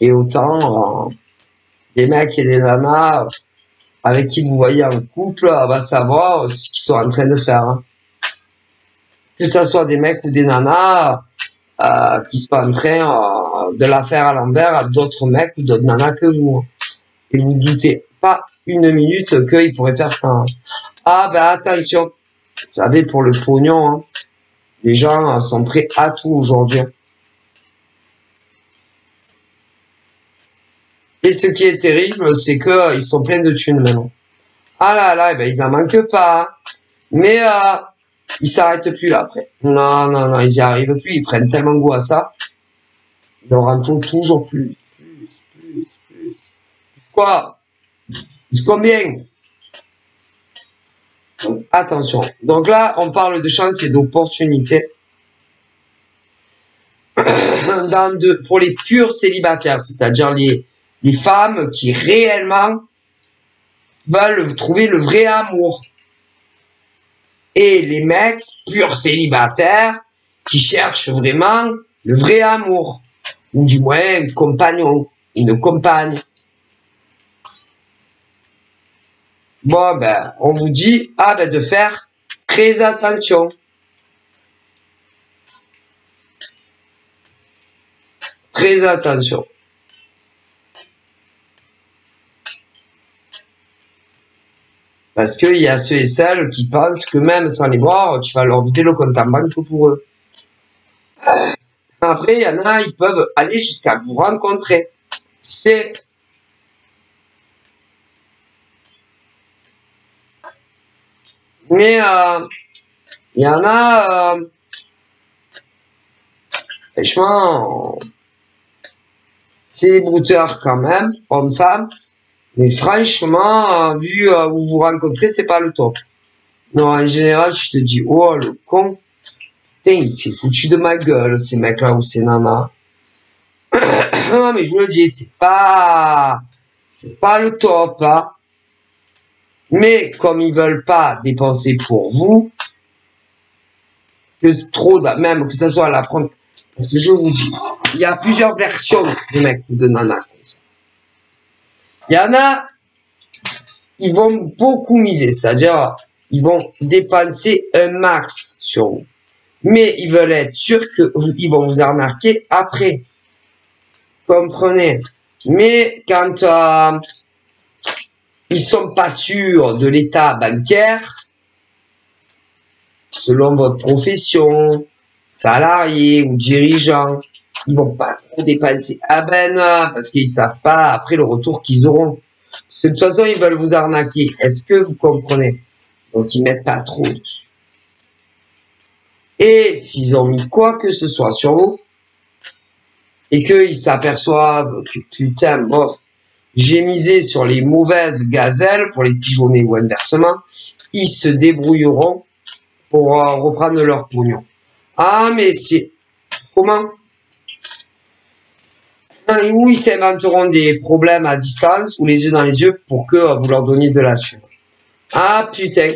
Et autant, des mecs et des nanas avec qui vous voyez en couple, va savoir ce qu'ils sont en train de faire. Hein. Que ce soit des mecs ou des nanas qui sont en train de la faire à l'envers à d'autres mecs ou d'autres nanas que vous. Et vous doutez pas une minute qu'ils pourraient faire ça. Hein. Ah ben attention, vous savez pour le pognon, hein, les gens sont prêts à tout aujourd'hui. Et ce qui est terrible, c'est que ils sont pleins de thunes maintenant. Ah là là, ben ils en manquent pas. Mais ils s'arrêtent plus là après. Non, non, non, ils y arrivent plus. Ils prennent tellement goût à ça. Il leur en faut toujours plus. Plus. Quoi? Plus combien? Donc, attention. Donc là, on parle de chance et d'opportunité. Pour les purs célibataires, c'est-à-dire les femmes qui réellement veulent trouver le vrai amour. Et les mecs purs célibataires qui cherchent vraiment le vrai amour. Ou du moins un compagnon, une compagne. Bon, ben, on vous dit de faire très attention. Très attention. Parce qu'il y a ceux et celles qui pensent que même sans les voir, tu vas leur vider le compte en banque pour eux. Après, il y en a, ils peuvent aller jusqu'à vous rencontrer. Mais il y en a, franchement, c'est des brouteurs quand même, hommes-femmes. Mais franchement, vu où vous vous rencontrez, c'est pas le top. Non, en général, je te dis, oh, le con. Putain, il s'est foutu de ma gueule, ces mecs-là ou ces nanas. Non, mais je vous le dis, c'est pas le top, hein. Mais comme ils veulent pas dépenser pour vous, que c'est trop, même que ça soit la première, parce que je vous dis, il y a plusieurs versions de mecs ou de nanas comme ça. Il y en a, ils vont beaucoup miser, c'est-à-dire, ils vont dépenser un max sur vous. Mais ils veulent être sûrs qu'ils vont vous arnaquer après. Comprenez. Mais quand ils sont pas sûrs de l'état bancaire, selon votre profession, salarié ou dirigeant, ils vont pas trop dépenser à ben parce qu'ils savent pas après le retour qu'ils auront. Parce que de toute façon, ils veulent vous arnaquer. Est-ce que vous comprenez? Donc, ils mettent pas trop dessus. Et s'ils ont mis quoi que ce soit sur vous, et qu'ils s'aperçoivent que putain, bof, j'ai misé sur les mauvaises gazelles pour les pigeonner ou inversement, ils se débrouilleront pour reprendre leur pognon. Ah, mais c'est... Comment? Ou ils s'inventeront des problèmes à distance ou les yeux dans les yeux pour que vous leur donniez de la thune. Ah, putain.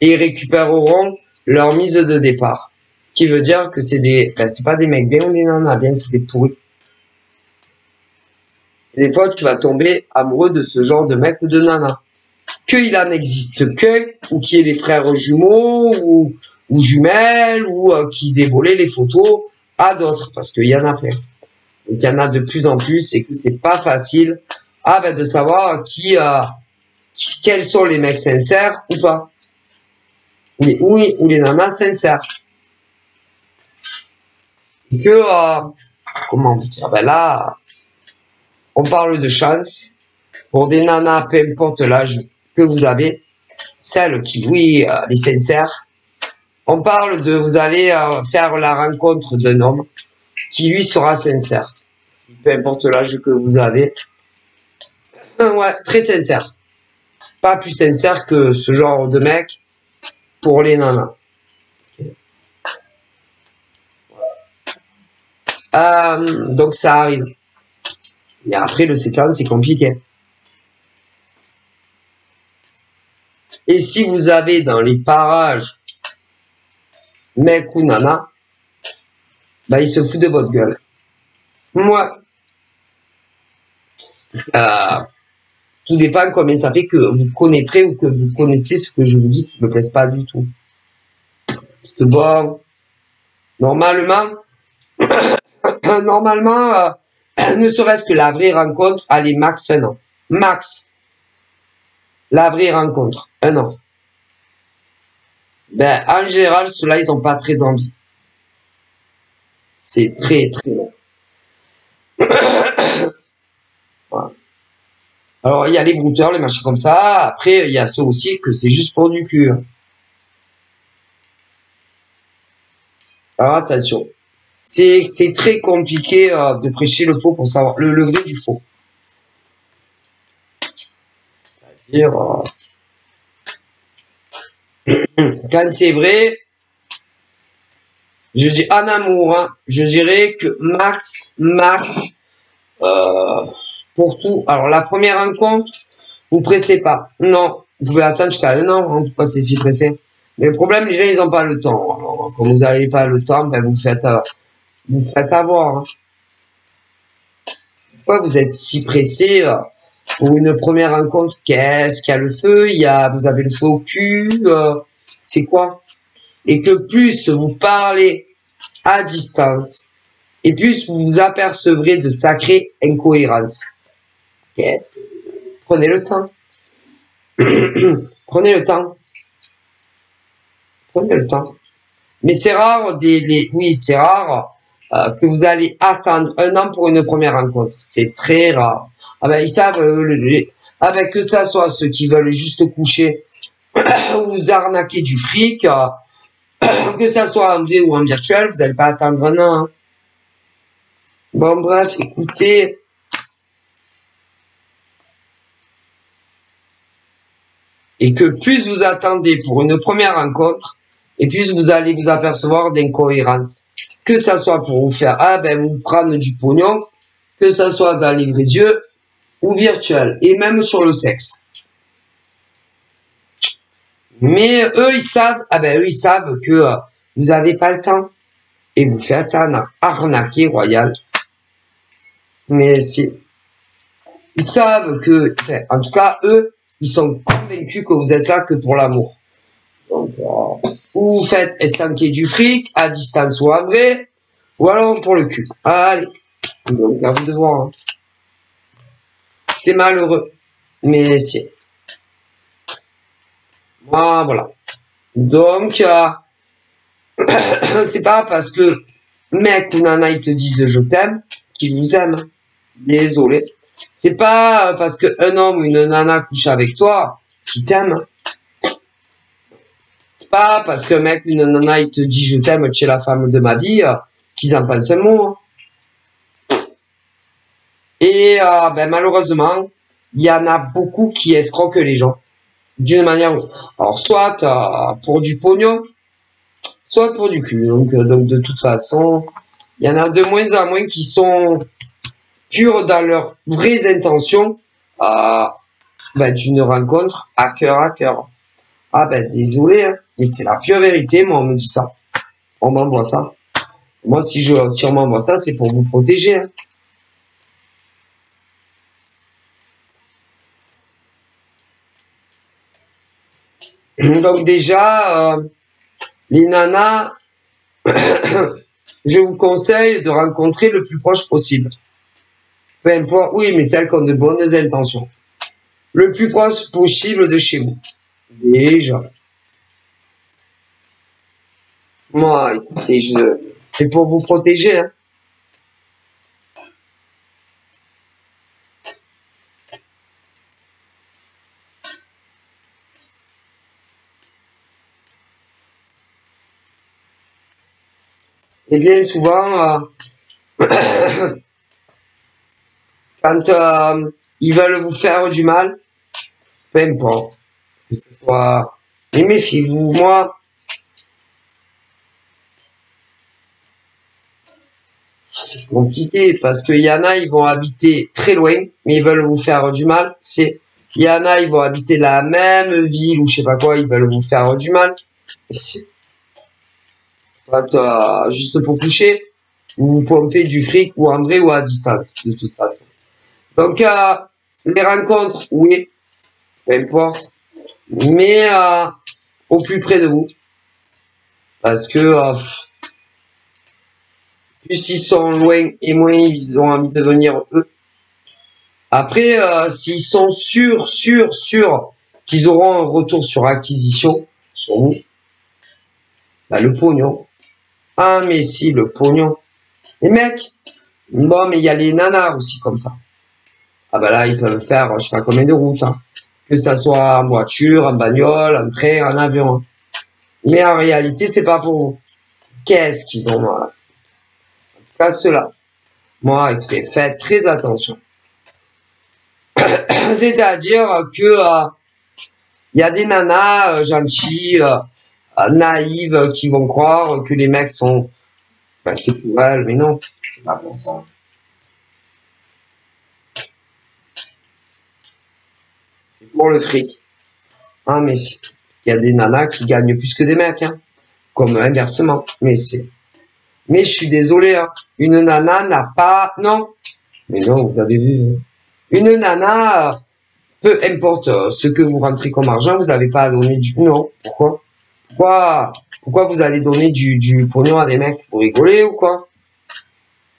Et ils récupéreront leur mise de départ. Ce qui veut dire que c'est des... Ben, c'est pas des mecs bien ou des nanas bien, c'est des pourris. Des fois, tu vas tomber amoureux de ce genre de mec ou de nana. Qu'il en existe qu'un, ou qu'il y ait les frères jumeaux, ou jumelles, ou qu'ils aient volé les photos à d'autres, parce qu'il y en a plein. Donc, il y en a de plus en plus, et que c'est pas facile de savoir quels sont les mecs sincères ou pas. Ou les nanas sincères. Et que, comment vous dire, ben là, on parle de chance. Pour des nanas, peu importe l'âge que vous avez, celles qui, oui, les sincères, on parle de, vous allez faire la rencontre d'un homme qui, lui, sera sincère. Peu importe l'âge que vous avez. Ouais, très sincère. Pas plus sincère que ce genre de mec pour les nanas. Donc ça arrive. Et après, le séquence, c'est compliqué. Et si vous avez dans les parages mec ou nana, bah, il se fout de votre gueule. Moi, tout dépend combien ça fait que vous connaîtrez ou que vous connaissez ce que je vous dis qui ne me plaise pas du tout. Parce que bon, normalement, ne serait-ce que la vraie rencontre, allez, max 1 an. Max. La vraie rencontre, 1 an. Ben, en général, ceux-là, ils n'ont pas très envie. C'est très, très long. Voilà. Alors, il y a les brouteurs, les machins comme ça. Après, il y a ceux aussi que c'est juste pour du cul. Alors, attention. C'est très compliqué de prêcher le faux pour savoir le vrai du faux. C'est-à-dire, quand c'est vrai, je dis en amour, hein, je dirais que max, pour tout. Alors, la première rencontre, vous pressez pas. Non, vous pouvez attendre jusqu'à 1 an, hein, pourquoi c'est si pressé. Mais le problème, les gens, ils n'ont pas le temps. Alors, quand vous n'avez pas le temps, ben, vous faites avoir. Hein. Pourquoi vous êtes si pressé pour une première rencontre? Qu'est-ce qu'il y a le feu? Vous avez le feu au cul? C'est quoi? Et que plus vous parlez à distance, et plus vous vous apercevrez de sacrées incohérences. Prenez le temps. Prenez le temps. Prenez le temps. Mais c'est rare, oui, c'est rare que vous allez attendre 1 an pour une première rencontre. C'est très rare. Ah ben, ils savent, que ça soit ceux qui veulent juste coucher ou vous arnaquer du fric, que ça soit en vrai ou en virtuel, vous n'allez pas attendre 1 an. Hein. Bon, bref, écoutez. Et que plus vous attendez pour une première rencontre, et plus vous allez vous apercevoir d'incohérences. Que ça soit pour vous faire, vous prendre du pognon, que ça soit dans les vrais yeux ou virtuel, et même sur le sexe. Mais eux, ils savent, eux, ils savent que vous n'avez pas le temps, et vous faites un arnaquer royal. Mais si, ils savent que, en tout cas, eux, ils sont convaincus que vous êtes là que pour l'amour. Donc, ou vous faites estanquer du fric, à distance ou en vrai, ou alors pour le cul. Allez. Donc, à vous de voir. Hein. C'est malheureux. Mais si. Voilà. Donc, c'est pas parce que mec ou nana, ils te disent je t'aime, qu'ils vous aiment. Désolé. C'est pas parce qu'un homme ou une nana couche avec toi qui t'aime. C'est pas parce qu'un mec ou une nana il te dit je t'aime, tu es la femme de ma vie, qu'ils en pensent un mot. Et malheureusement, il y en a beaucoup qui escroquent les gens. D'une manière ou autre. Alors soit pour du pognon, soit pour du cul. Donc de toute façon, il y en a de moins en moins qui sont purs dans leurs vraies intentions d'une rencontre à cœur à cœur. Désolé, hein, mais c'est la pure vérité, moi on me dit ça. On m'envoie ça. Moi si on m'envoie ça, c'est pour vous protéger. Hein. Donc déjà, les nanas, je vous conseille de rencontrer le plus proche possible. Peu importe, oui, mais celles qui ont de bonnes intentions. Le plus proche possible de chez vous. Déjà. Moi, écoutez, c'est pour vous protéger. Hein. Et bien souvent, quand ils veulent vous faire du mal, peu importe, que ce soit... Mais méfiez-vous, moi, c'est compliqué, parce qu'il y en a, ils vont habiter très loin, mais ils veulent vous faire du mal. Il y en a, ils vont habiter la même ville, ou je sais pas quoi, ils veulent vous faire du mal. Juste pour coucher, vous pompez du fric, ou en vrai, ou à distance, de toute façon. Donc, les rencontres, oui, peu importe, mais au plus près de vous. Parce que plus ils sont loin et moins ils ont envie de venir eux. Après, s'ils sont sûrs qu'ils auront un retour sur acquisition sur vous, le pognon. Ah mais si, le pognon. Les mecs, bon mais il y a les nanas aussi comme ça. Là, ils peuvent faire je sais pas combien de routes. Hein. Que ça soit en voiture, en bagnole, en train, en avion. Hein. Mais en réalité, c'est pas pour vous. Qu'est-ce qu'ils ont en tout cas, ceux-là. Moi, écoutez, faites très attention. C'est-à-dire que y a des nanas gentilles, naïves, qui vont croire que les mecs sont... c'est pour elles, mais non, c'est pas pour ça. C'est pour le fric. Ah, mais si. Parce qu'il y a des nanas qui gagnent plus que des mecs, hein. Comme inversement. Mais je suis désolé, hein. Une nana n'a pas... Non. Mais non, vous avez vu. Hein. Une nana, peu importe ce que vous rentrez comme argent, vous n'avez pas à donner du... Non. Pourquoi vous allez donner du pognon à des mecs? Vous rigolez ou quoi?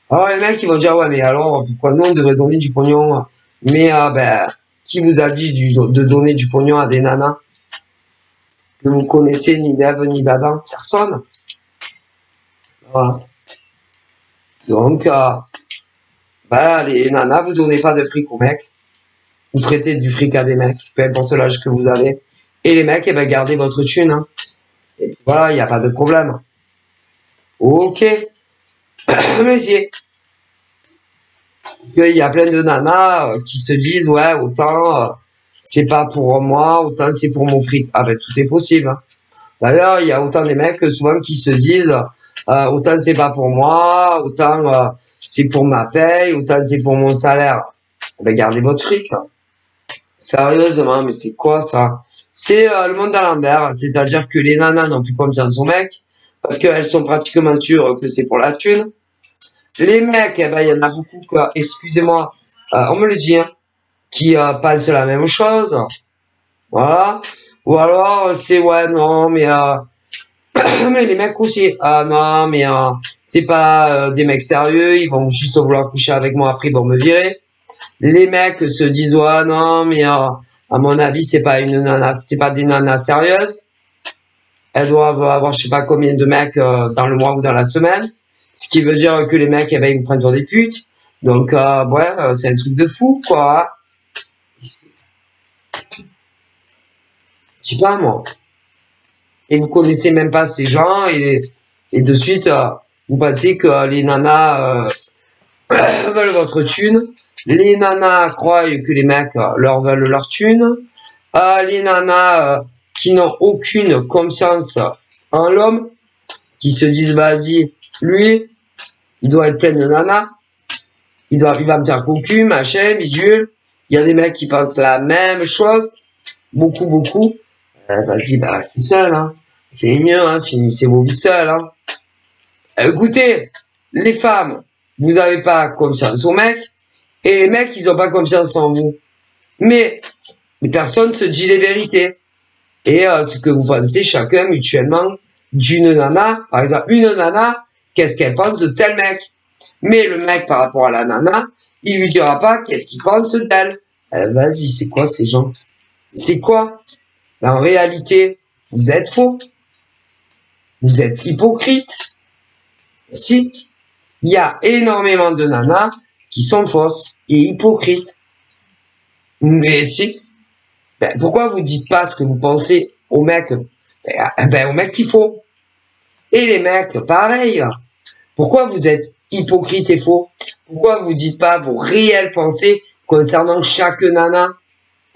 Alors les mecs, ils vont dire, ouais, mais alors, pourquoi nous, on devrait donner du pognon? Mais, qui vous a dit de donner du pognon à des nanas? Que vous connaissez ni d'Ève ni d'Adam? Personne. Voilà. Donc, les nanas, vous donnez pas de fric aux mecs. Vous prêtez du fric à des mecs, peu importe l'âge que vous avez. Et les mecs, gardez votre thune. Hein. Et voilà, il n'y a pas de problème. Ok. Mais parce qu'il y a plein de nanas qui se disent, ouais, autant c'est pas pour moi, autant c'est pour mon fric. Tout est possible. Hein. D'ailleurs, il y a autant des mecs souvent qui se disent autant c'est pas pour moi, autant c'est pour ma paye, autant c'est pour mon salaire. Ben, gardez votre fric. Hein. Sérieusement, mais c'est quoi ça? C'est le monde à l'envers, c'est-à-dire que les nanas n'ont plus confiance aux mecs parce qu'elles sont pratiquement sûres que c'est pour la thune. Les mecs, eh ben, il y en a beaucoup, quoi. Excusez-moi, on me le dit, hein, qui pensent la même chose. Voilà. Ou alors, c'est ouais, non, mais mais les mecs aussi, ah non, mais c'est pas des mecs sérieux, ils vont juste vouloir coucher avec moi après pour me virer. Les mecs se disent ouais, non, mais à mon avis, c'est pas une nana, c'est pas des nanas sérieuses. Elles doivent avoir je sais pas combien de mecs dans le mois ou dans la semaine. Ce qui veut dire que les mecs, eh ben, ils me prennent pour des putes. Donc, ouais, c'est un truc de fou, quoi. Je sais pas, moi. Et vous connaissez même pas ces gens, et de suite, vous pensez que les nanas veulent votre thune. Les nanas croient que les mecs leur veulent leur thune. Les nanas qui n'ont aucune confiance en l'homme, qui se disent, vas-y, lui, il doit être plein de nanas. Il va me faire cocu, machin, bidule. Il y a des mecs qui pensent la même chose. Beaucoup, beaucoup. Vas-y, bah, c'est seul, hein. C'est mieux, hein. Finissez vos vies seul, hein. Écoutez, les femmes, vous avez pas confiance aux mecs. Et les mecs, ils ont pas confiance en vous. Mais, les personnes se disent les vérités. Et ce que vous pensez chacun mutuellement d'une nana, par exemple, une nana, qu'est-ce qu'elle pense de tel mec? Mais le mec, par rapport à la nana, il lui dira pas qu'est-ce qu'il pense d'elle. Vas-y, c'est quoi ces gens? C'est quoi? Ben, en réalité, vous êtes faux. Vous êtes hypocrite. Si, il y a énormément de nanas qui sont fausses et hypocrites. Mais si, ben, pourquoi vous dites pas ce que vous pensez aux mecs? Ben, aux mecs qu'il faut. Et les mecs, pareil. Pourquoi vous êtes hypocrite et faux? Pourquoi vous dites pas vos réelles pensées concernant chaque nana?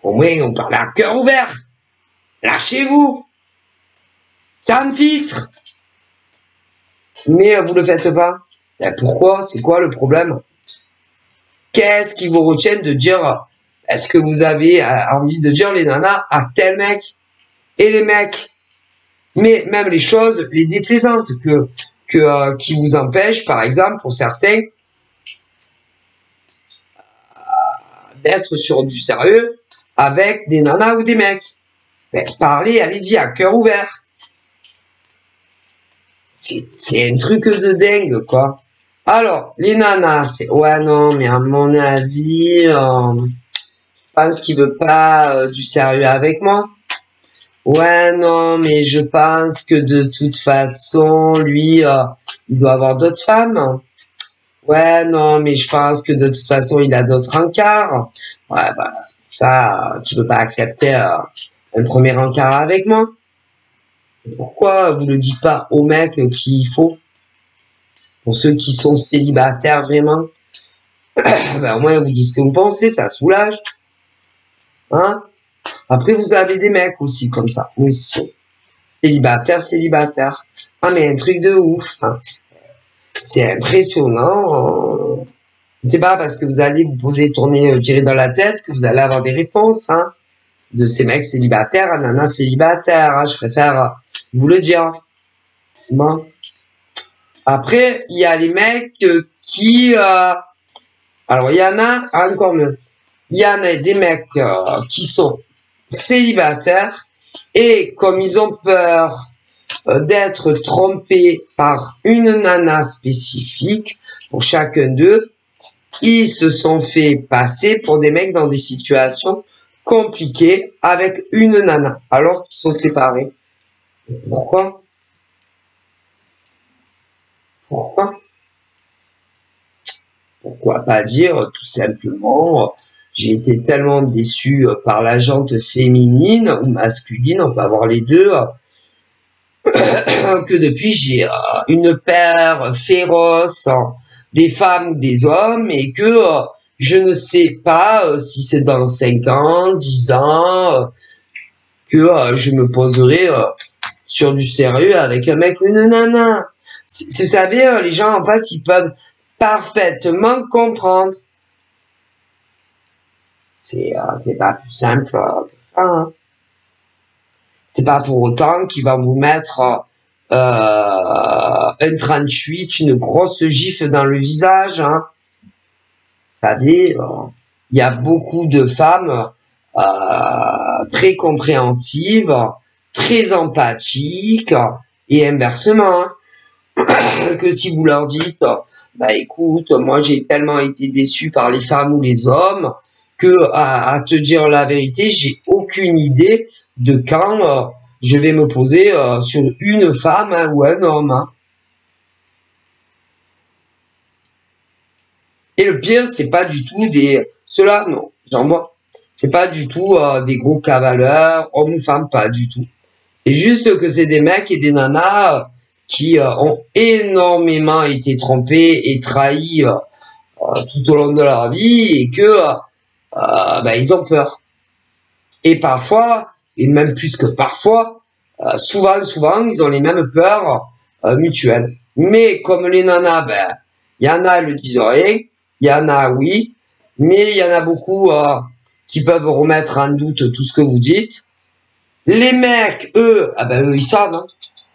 Au moins, on parle à cœur ouvert. Lâchez-vous. Ça me filtre. Mais vous le faites pas. Ben, pourquoi? C'est quoi le problème? Qu'est-ce qui vous retient de dire, est-ce que vous avez envie de dire les nanas à tel mec? Et les mecs, mais même les choses, les déplaisantes qui vous empêchent, par exemple, pour certains, d'être sur du sérieux avec des nanas ou des mecs. Ben, parlez, allez-y, à cœur ouvert. C'est un truc de dingue, quoi. Alors, les nanas, c'est, ouais, non, mais à mon avis, je pense qu'il veut pas du sérieux avec moi. Ouais, non, mais je pense que de toute façon, lui, il doit avoir d'autres femmes. Ouais, non, mais je pense que de toute façon, il a d'autres encarts. Ouais, bah, c'est pour ça, tu peux pas accepter un premier encart avec moi. Pourquoi vous ne dites pas aux mecs qu'il faut? Pour ceux qui sont célibataires vraiment, ben, au moins vous dites ce que vous pensez, ça soulage. Hein? Après, vous avez des mecs aussi comme ça. Oui, célibataire. Ah, mais un truc de ouf. Hein. C'est impressionnant. C'est pas parce que vous allez vous poser, tourner, tirer dans la tête que vous allez avoir des réponses. Hein, de ces mecs célibataires à nanas célibataires. Hein, je préfère vous le dire. Bon. Après, il y a les mecs qui... alors, il y en a encore mieux. Il y en a des mecs qui sont célibataires et comme ils ont peur d'être trompés par une nana spécifique pour chacun d'eux, ils se sont fait passer pour des mecs dans des situations compliquées avec une nana alors qu'ils sont séparés. Pourquoi? Pourquoi pas dire tout simplement, j'ai été tellement déçu par la jante féminine ou masculine, on peut avoir les deux, que depuis j'ai une paire féroce des femmes ou des hommes et que je ne sais pas si c'est dans 5 ans, 10 ans, que je me poserai sur du sérieux avec un mec ou une nana. Vous savez, les gens en face, ils peuvent parfaitement comprendre. C'est pas plus simple que ça. Hein. C'est pas pour autant qu'il va vous mettre un 38, une grosse gifle dans le visage. Hein. Vous savez, il y a beaucoup de femmes très compréhensives, très empathiques, et inversement, que si vous leur dites, bah écoute, moi j'ai tellement été déçu par les femmes ou les hommes, que à te dire la vérité, j'ai aucune idée de quand je vais me poser sur une femme hein, ou un homme. Hein. Et le pire, c'est pas du tout ceux-là, non, j'en vois. C'est pas du tout des gros cavaleurs, hommes ou femmes, pas du tout. C'est juste que c'est des mecs et des nanas qui ont énormément été trompés et trahis tout au long de leur vie et que ils ont peur. Et parfois, et même plus que parfois, souvent, ils ont les mêmes peurs mutuelles. Mais comme les nanas, il y en a, elles le disent rien, il y en a, oui, mais il y en a beaucoup qui peuvent remettre en doute tout ce que vous dites. Les mecs, eux, eux, ils savent. Hein.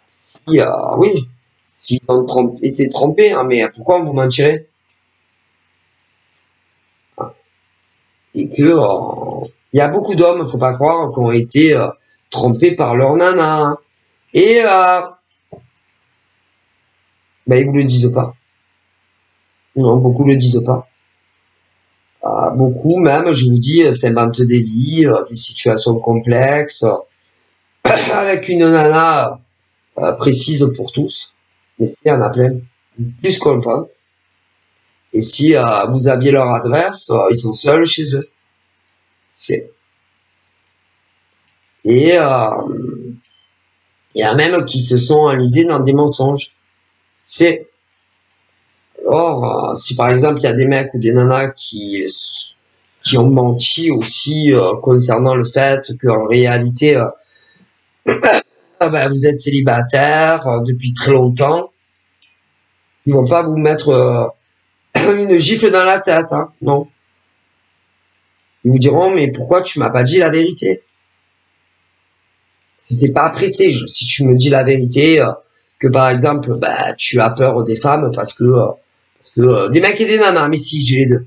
Si, oui, s'ils ont été trompés, hein, mais pourquoi vous mentirez? Et que il y a beaucoup d'hommes, faut pas croire, qui ont été trompés par leur nana. Hein. Et ils vous le disent pas. Non, beaucoup le disent pas. Beaucoup même, je vous dis, s'inventent des vies, des situations complexes, avec une nana précise pour tous. Mais il y en a plein, plus qu'on le pense. Et si vous aviez leur adresse, ils sont seuls chez eux. Et il y a même qui se sont enlisés dans des mensonges. Alors, si par exemple il y a des mecs ou des nanas qui ont menti aussi concernant le fait qu'en réalité vous êtes célibataire depuis très longtemps, ils vont pas vous mettre une gifle dans la tête, hein, non. Ils vous diront mais pourquoi tu m'as pas dit la vérité? C'était pas pressé. Si tu me dis la vérité, que par exemple tu as peur des femmes parce que des mecs et des nanas, mais si j'ai les deux.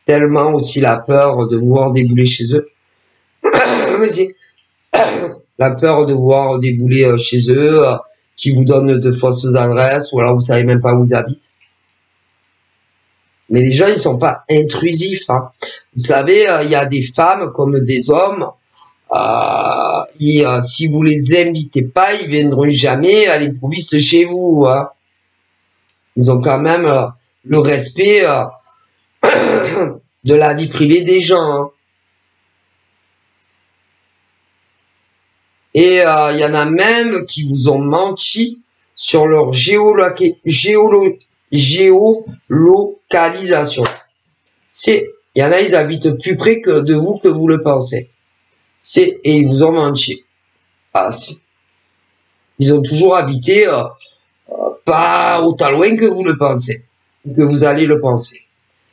Tellement aussi la peur de vous voir débouler chez eux. La peur de voir débouler chez eux, qui vous donnent de fausses adresses, ou alors vous savez même pas où ils habitent. Mais les gens, ils sont pas intrusifs. Hein. Vous savez, il y a des femmes comme des hommes. Si vous les invitez pas, ils viendront jamais à l'improviste chez vous. Hein. Ils ont quand même le respect de la vie privée des gens. Hein. Et il y en a même qui vous ont menti sur leur géolocalisation. Il y en a, ils habitent plus près de vous que vous le pensez. Et ils vous ont menti. Si. Ils ont toujours habité pas autant loin que vous le pensez, que vous allez le penser.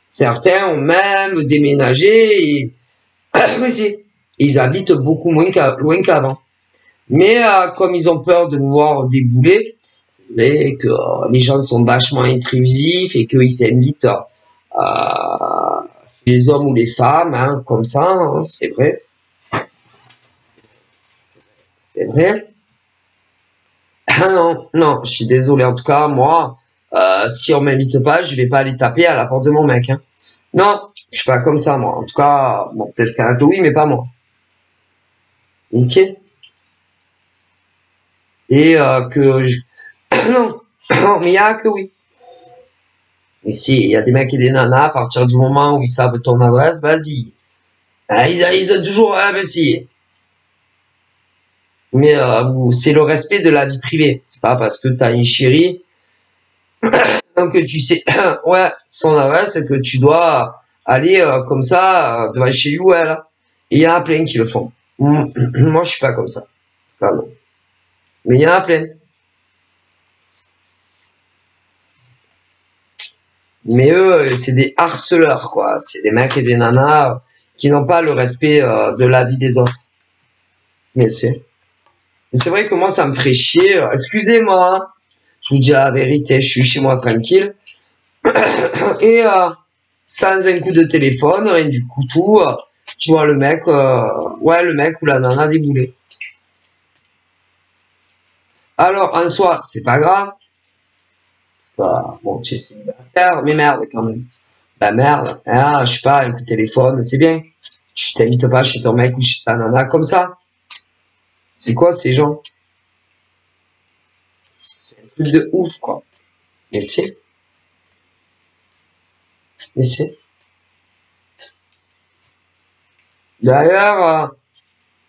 Certains ont même déménagé et ils habitent beaucoup moins loin qu'avant. Mais comme ils ont peur de vous voir débouler, et que les gens sont vachement intrusifs et qu'ils s'invitent les hommes ou les femmes, hein, comme ça, hein, c'est vrai. C'est vrai. Non, je suis désolé. En tout cas, moi, si on m'invite pas, je vais pas aller taper à la porte de mon mec. Hein. Non, je suis pas comme ça, moi. En tout cas, bon, peut-être qu'un oui, mais pas moi. Ok. Et non, mais il y a que oui. Mais si, il y a des mecs et des nanas, à partir du moment où ils savent ton adresse, vas-y. Ils ont toujours, si. Mais c'est le respect de la vie privée. C'est pas parce que t'as une chérie que tu sais, ouais, son adresse, que tu dois aller comme ça devant chez lui ou elle. Et il y en a plein qui le font. Moi, je suis pas comme ça. Pardon. Mais il y en a plein. Mais eux, c'est des harceleurs, quoi. C'est des mecs et des nanas qui n'ont pas le respect de la vie des autres. Mais c'est vrai que moi, ça me ferait chier. Excusez-moi, je vous dis la vérité, je suis chez moi tranquille. Et sans un coup de téléphone, rien du coup tout, tu vois le mec, le mec ou la nana débouler. Alors, en soi, c'est pas grave. Bon, tu es célibataire, mais merde quand même. Bah merde, hein, je sais pas, un coup de téléphone, c'est bien. Tu t'invites pas chez ton mec ou chez ta nana comme ça. C'est quoi ces gens? C'est un truc de ouf, quoi. Mais c'est. D'ailleurs,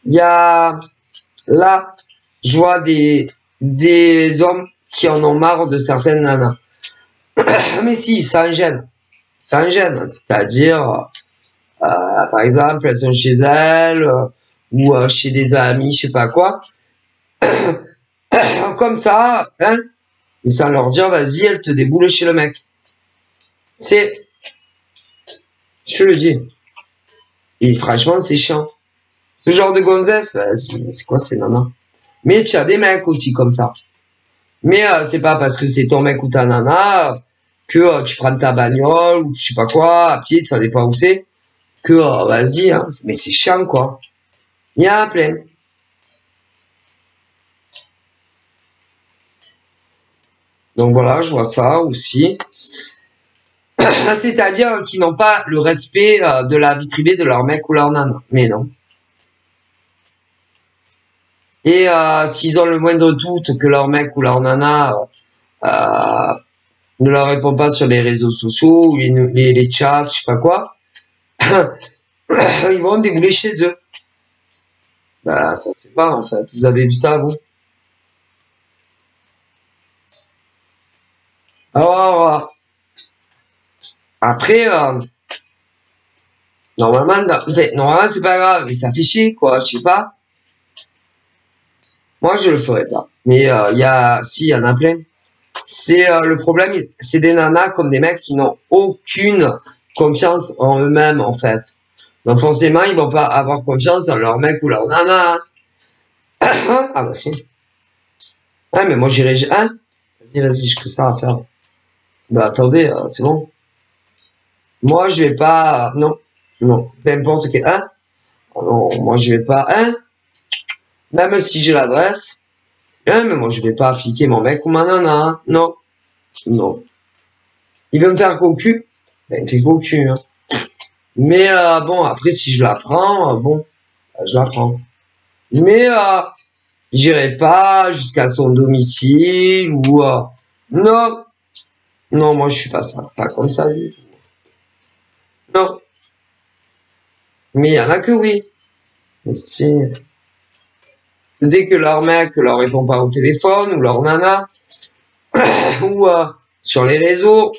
il y a là, je vois des hommes qui en ont marre de certaines nanas. Mais si, ça en gêne. Ça en gêne. C'est-à-dire, par exemple, elles sont chez elles ou chez des amis, je sais pas quoi. Comme ça, hein, et sans leur dire, vas-y, elle te déboule chez le mec. C'est, je te le dis. Et franchement, c'est chiant. Ce genre de gonzesse, c'est quoi ces nanas? Mais tu as des mecs aussi comme ça. Mais c'est pas parce que c'est ton mec ou ta nana que tu prends ta bagnole ou je sais pas quoi, à pied, ça dépend où c'est, que vas-y, hein, mais c'est chiant quoi. Il y en a plein. Donc voilà, je vois ça aussi. C'est-à-dire qu'ils n'ont pas le respect de la vie privée de leur mec ou leur nana. Mais non. Et s'ils ont le moindre doute que leur mec ou leur nana ne leur répond pas sur les réseaux sociaux, ou les chats, je sais pas quoi, ils vont débouler chez eux. Bah, ça fait pas, en fait. Vous avez vu ça, vous? Alors, après, normalement, normalement, c'est pas grave, mais ça fait chier, quoi, je sais pas. Moi, je le ferais pas. Mais, il y en a plein. C'est, le problème, c'est des nanas comme des mecs qui n'ont aucune confiance en eux-mêmes, en fait. Donc, forcément, ils vont pas avoir confiance en leur mec ou leur nana. Ah, bah, si. Ah, mais moi, j'irai, hein? Vas-y, j'ai que ça à faire. Bah, attendez, c'est bon. Moi, je vais pas, non, non, peu importe ce que, hein? Non, moi, je vais pas, hein? Même si j'ai l'adresse, hein, mais moi, je vais pas fliquer mon mec ou ma nana, hein. Non, non. Il veut me faire cocu, ben, c'est cocu, hein. Mais, bon, après, si je la prends, bon, je la prends. Mais, j'irai pas jusqu'à son domicile ou, non, non, moi, je suis pas ça, pas comme ça du tout. Non. Mais il y en a que oui. Mais si. Dès que leur mec leur répond pas au téléphone, ou leur nana, ou sur les réseaux,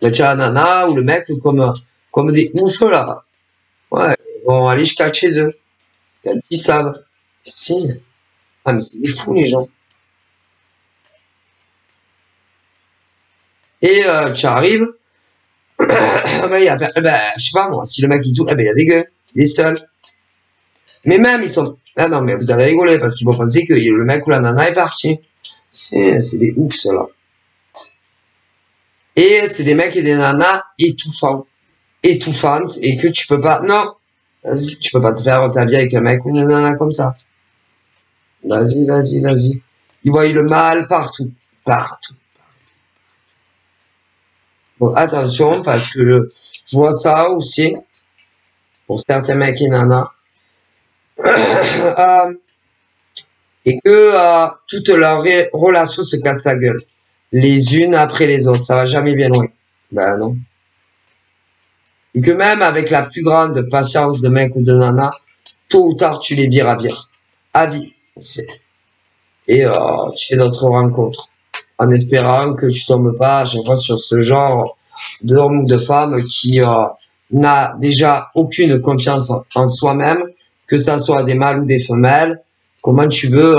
le la nana ou le mec comme des oufs là. Ouais, ils vont aller jusqu'à chez eux. Ils savent. Si. Ah mais c'est des fous les gens. Et tu arrives, ben, je sais pas moi, si le mec il tourne, ben il y a des gueules, il est seul. Mais même ils sont. Ah non mais vous allez rigoler parce qu'ils vont penser que le mec ou la nana est parti. C'est des oufs ceux-là. Et c'est des mecs et des nanas étouffants, étouffantes, et que tu peux pas, non, vas-y, tu peux pas te faire ta vie avec un mec ou une nana comme ça. Vas-y, vas-y, vas-y. Ils voient le mal partout, partout. Bon, attention, parce que je vois ça aussi, pour certains mecs et nanas, et que toutes leurs relations se cassent la gueule, les unes après les autres, ça va jamais bien loin. Ben non. Et que même avec la plus grande patience de mec ou de nana, tôt ou tard, tu les vires à vire. À vie. Et tu fais d'autres rencontres. En espérant que tu tombes pas à chaque fois sur ce genre d'hommes ou de femmes n'a déjà aucune confiance en soi-même, que ça soit des mâles ou des femelles. Comment tu veux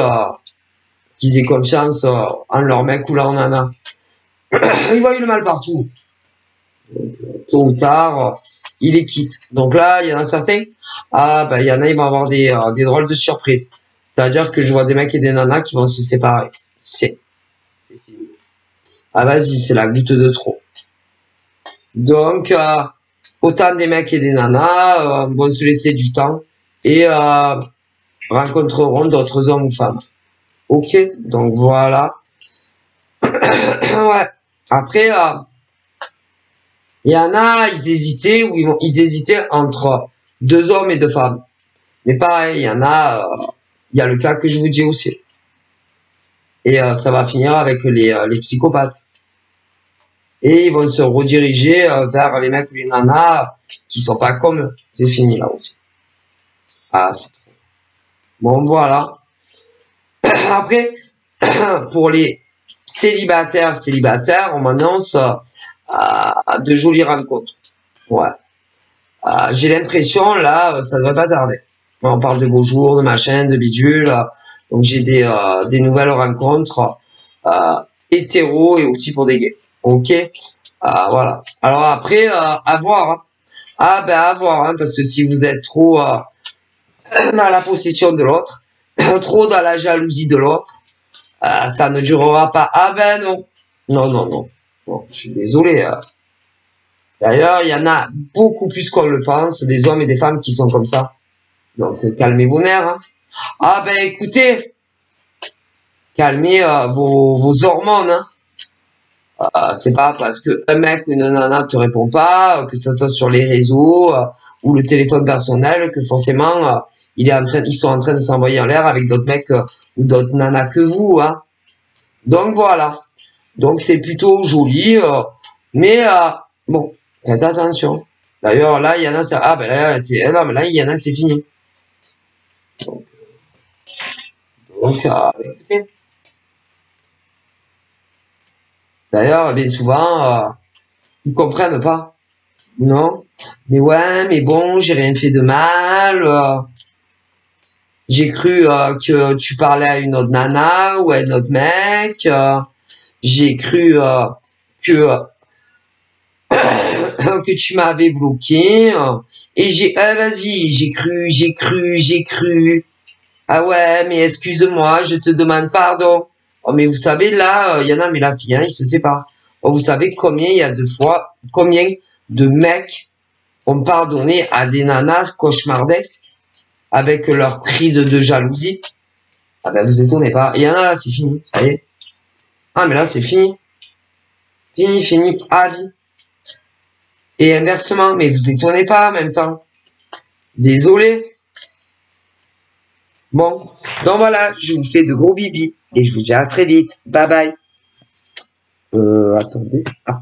qu'ils aient confiance en leur mec ou leur nana? Ils voient le mal partout. Tôt ou tard, ils les quittent. Donc là, il y en a certains. Ah, ben, il y en a, ils vont avoir des drôles de surprises. C'est-à-dire que je vois des mecs et des nanas qui vont se séparer. C'est fini. Ah, vas-y, c'est la goutte de trop. Donc, autant des mecs et des nanas vont se laisser du temps et rencontreront d'autres hommes ou femmes. Ok, donc voilà. Ouais. Après, il y en a, ils hésitaient entre deux hommes et deux femmes. Mais pareil, il y en a, il y a le cas que je vous dis aussi. Et ça va finir avec les psychopathes. Et ils vont se rediriger vers les mecs ou les nanas qui sont pas comme eux. C'est fini là aussi. Ah, c'est trop. Bon, voilà. Après, pour les célibataires, on m'annonce de jolies rencontres. Ouais. J'ai l'impression, là, ça devrait pas tarder. On parle de beaux jours, de machin, de bidule. Donc j'ai des nouvelles rencontres hétéro et aussi pour des gays. Ok. Voilà. Alors après, à voir. Hein. Ah ben à voir, hein, parce que si vous êtes trop dans la possession de l'autre, trop dans la jalousie de l'autre, ça ne durera pas. Ah ben non. Non, non, non. Bon, je suis désolé. D'ailleurs, il y en a beaucoup plus qu'on le pense, des hommes et des femmes qui sont comme ça. Donc, calmez vos nerfs. Hein. Ah ben écoutez, calmez vos hormones. Hein. C'est pas parce que un mec ou une nana te répond pas, que ça soit sur les réseaux ou le téléphone personnel, que forcément ils sont en train de s'envoyer en l'air avec d'autres mecs ou d'autres nanas que vous. Hein. Donc voilà. Donc c'est plutôt joli, mais bon, faites attention. D'ailleurs là il y en a ça. Ah ben là c'est non mais là il y en a c'est fini. Donc écoutez. D'ailleurs bien souvent ils comprennent pas. Non. Mais ouais, mais bon, j'ai rien fait de mal. J'ai cru que tu parlais à une autre nana ou à un autre mec. J'ai cru que que tu m'avais bloqué. Et vas-y, j'ai cru. Ah ouais, mais excuse-moi, je te demande pardon. Oh, mais vous savez, là, il y en a, mais là, s'il y en a, ils se séparent. Oh, vous savez combien de mecs ont pardonné à des nanas cauchemardesques avec leur crise de jalousie? Ah ben, vous étonnez pas. Il y en a, là, c'est fini, ça y est. Ah, mais là, c'est fini. Fini, à vie. Et inversement, mais vous étonnez pas en même temps. Désolé. Bon, donc voilà, je vous fais de gros bibis et je vous dis à très vite. Bye bye. Attendez. Ah.